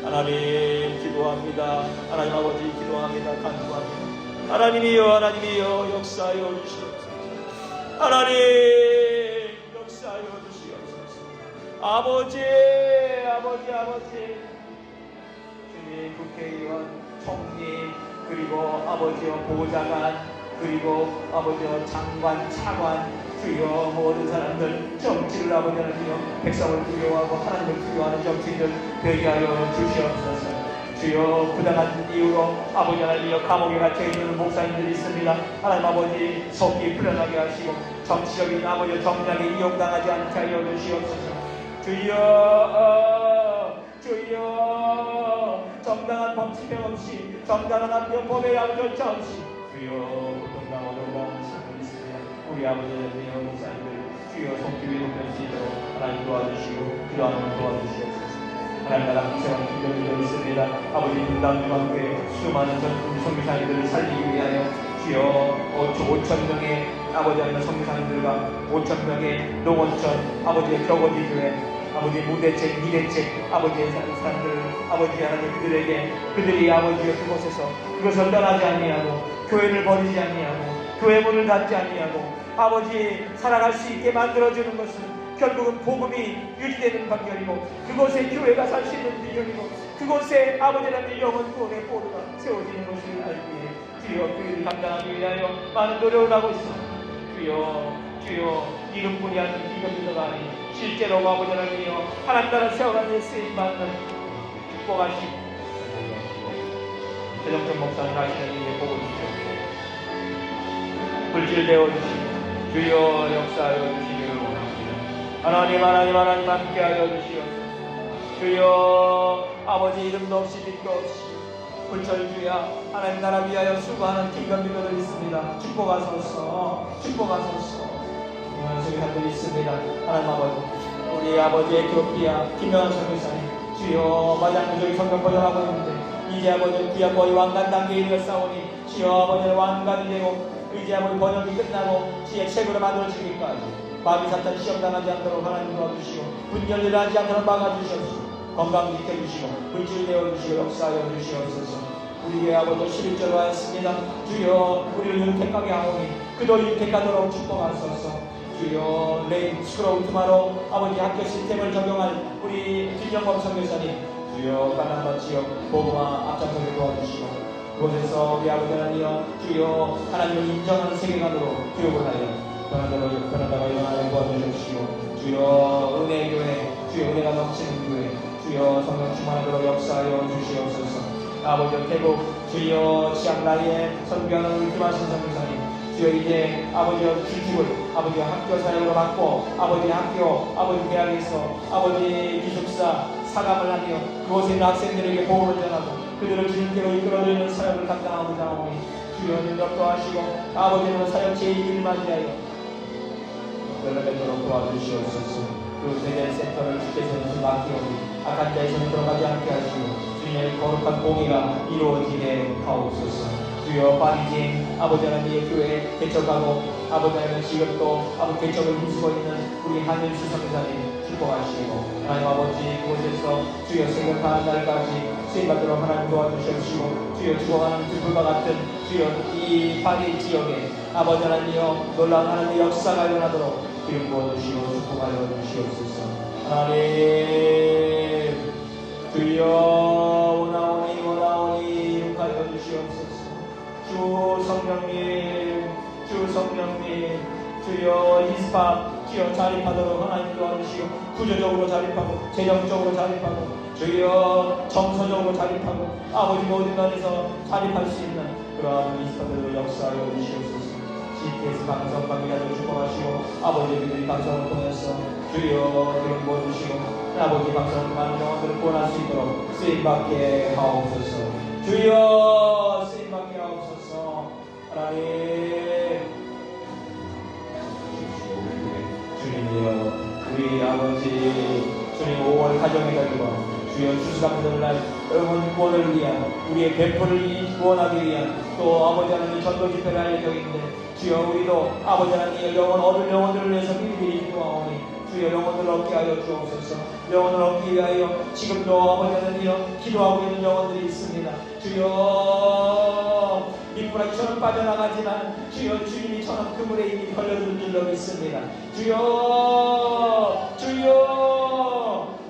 하나님 기도합니다. 하나님 아버지 기도합니다. 간구합니다. 하나님이여 역사하여 주시옵소서. 하나님 역사하여 주시옵소서. 아버지 주님 국회의원 총리 그리고 아버지와 보좌관 그리고 아버지와 장관 차관 주여 모든 사람들 정치를 아버지 하나님이여 백성을 두려워하고 하나님을 두려워하는 정치인들 되게 하여 주시옵소서. 주여 부당한 이유로 아버지 하나님이여 감옥에 갇혀있는 목사님들이 있습니다. 하나님 아버지 속히 풀려나게 하시고 정치적인 아버지 정략에 이용당하지 않게 하여 주시옵소서. 주여 정당한 범칙형 없이 정당한 합병 법의 양절차 없이 주여 고통당하고 어려운 삶을 있습니다. 우리 아버지 하나님이여 목사님들 주여 속히 회복될 수 있도록 하나님 도와주시고 기도하는 도와주시옵소서. 하나님 나라 국세와 기도를 있습니다. 아버지 분당과 함께 수많은 선교사님들을 살리기 위하여 주여 5천 명의 아버지 하나님 선교사님들과 5천 명의 농원천 아버지의 격언지교회 아버지 무대책 미대책 아버지의 사람들 아버지 하나님 그들이 아버지의 그곳에서 그것을 떠나지 아니하고 교회를 버리지 아니하고 교회 문을 닫지 아니하고 아버지 살아갈 수 있게 만들어주는 것은 결국은 복음이 유지되는 방향이고 그곳에 교회가 살 수 있는 비전이고 그곳에 아버지 하나님의 영원 구원의 보루가 세워지는 것을 알기에 주여 그들을 감당하기 위하여 많은 노력을 하고 있습니다. 주여 이름뿐이 아닌 이것들도 아니 실제로 아버지 하나님이여 하나님 나라 세워가는 쓰임받는 축복하시고 최정천 목사님 하시는 일에 보고 주시옵소서. 불질되어 주시고 주여 역사하여 주시기를 원합니다. 하나님 함께하여 주시옵소서. 주여 아버지 이름도 없이 빛도 없이 불철주야 하나님 나라 위하여 수고하는 김건민들이 있습니다. 축복하소서. 선교사들이 있습니다. 하나님 아버지 우리 아버지 에티오피아 김영환 선교사님 주여 마장부족이 성경 번역하고 있는데 이제 아버지 귀하 거의 완간 단계에 이르렀사오니 주여 아버지는 완간이 되고 이제 아버지 번역이 끝나고 지혜 책으로 만들어지기까지 마귀 사탄 시험당하지 않도록 하나님 도와주시고 분열을 일어나지 않도록 막아주시옵소서. 건강 지켜주시고 물질되어 주시고 역사하여 주시옵소서. 우리의 아버지 11절로 하였습니다. 주여 우리를 윤택하게 하오니 그도 윤택하도록 축복하소서. 주여 레인 스크로우 투마로 아버지 학교 시스템을 적용할 우리 김정범 선교사님 주여 까나바 지역 보고와 앞장서게 도와주시고 그곳에서 우리 아버지 하나님이여 주여 하나님을 인정하는 세계관으로 교육을 하여 변화다가 일어나게 도와주시옵시고 주여 은혜의 교회 주여 은혜가 넘치는 교회 주여 성령 충만하도록 역사하여 주시옵소서. 아버지 태국 주여 치앙라이에 선교하는 우리 김하신 선교사님 주여 이제 아버지의 주축을 아버지 학교 사역으로 맡고 아버지 학교 아버지 대학에서 아버지 기숙사 사감을 하며 그곳에 있는 학생들에게 복음을 전하고 그들을 주님께로 이끌어드리는 사역을 감당하고자 하오니 주여 능력도 하시고 아버지는 사역 제2를 맞이하여 연락되도록 도와주시옵소서. 그 세대 센터를 주께서 맡기오니 악한 자의 손에 들어가지 않게 하시고 주님 주님의 거룩한 공의가 이루어지게 하옵소서. 주여 파리진 아버지 하나님의 교회 개척하고 아버지 하나님 지금도 아버지 개척을 힘쓰고 있는 우리 한일 수성사님 축복하시고 하나님 아버지 그곳에서 주여 생각하는 날까지 쓰임받도록 하나님 도와주시옵시고 주여 죽어가는 들불과 같은 주여 이 파리 지역에 아버지 하나님여 놀라운 하나님의 역사가 일어나도록 기름 부어주시고 축복하여 주시옵소서. 하나님 주여 원하오니 용하여 주시옵소서. 주 성령님 주여 히스파 주여 자립하도록 하나님 도와주시고 구조적으로 자립하고 재정적으로 자립하고 주여 정서적으로 자립하고 아버지 모든 면에서 자립할 수 있는 그러한 히스파들로 역사하여 주시옵소서. GTS 방송 관계자들 축복하시고 아버지 그들이 방송을 통해서 주여 기름 부어주시고 아버지 방송을 많은 영혼들을 구원할 수 있도록 쓰임받게 하옵소서. 주여 쓰임받게 하옵소서. 하나님 주님이여 우리 아버지 주님 5월 가정의 달과 주여 추수감사절 날 영혼 구원을 위한 우리의 배포를 구원하기 위한 또 아버지 하나님 전도 집회를 할 예정인데 주여 우리도 아버지 하나님 영혼 얻을 영혼들을 위해서 미리미리 기도하오니 주여 영혼을 얻게 하여 주옵소서. 영혼을 얻기 위하여 지금도 아버지 하나님 기도하고 있는 영혼들이 있습니다. 주여 미꾸라지처럼 빠져나가지만 주여 주님이 저는 그물에 이미 걸려든 줄로 믿습니다. 주여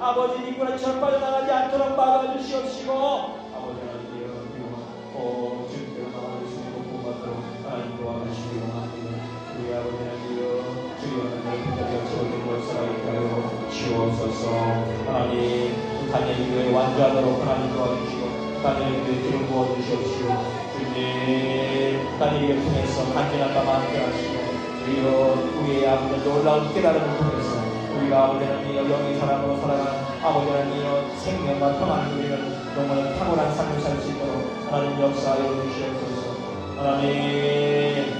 아버지 미꾸라지처럼 빠져나가지 않도록 막아주시옵시고 아버지 하나님 주님께로 막아주시고 복받도록 하나님 도와주시기 원합니다. 우리 아버지 하나님 주여 하나님 격처된 것을 알게 하여 주옵소서. 하나님 다니엘 교회 완주하도록 하나님 도와주시고 다니엘 교회 기름 부어주시옵시고 주님 다니엘을 통해서 간절한 마음 함께 하시고 주여 우리의 아버지 놀라운 깨달음을 통해서 우리가 아버지 하나님 영의 사람으로 살아가는 아버지 하나님 생명과 평안을 누리는 영원한 탁월한 삶을 살 수 있도록 하나님 역사하여 주시옵소서. 하나님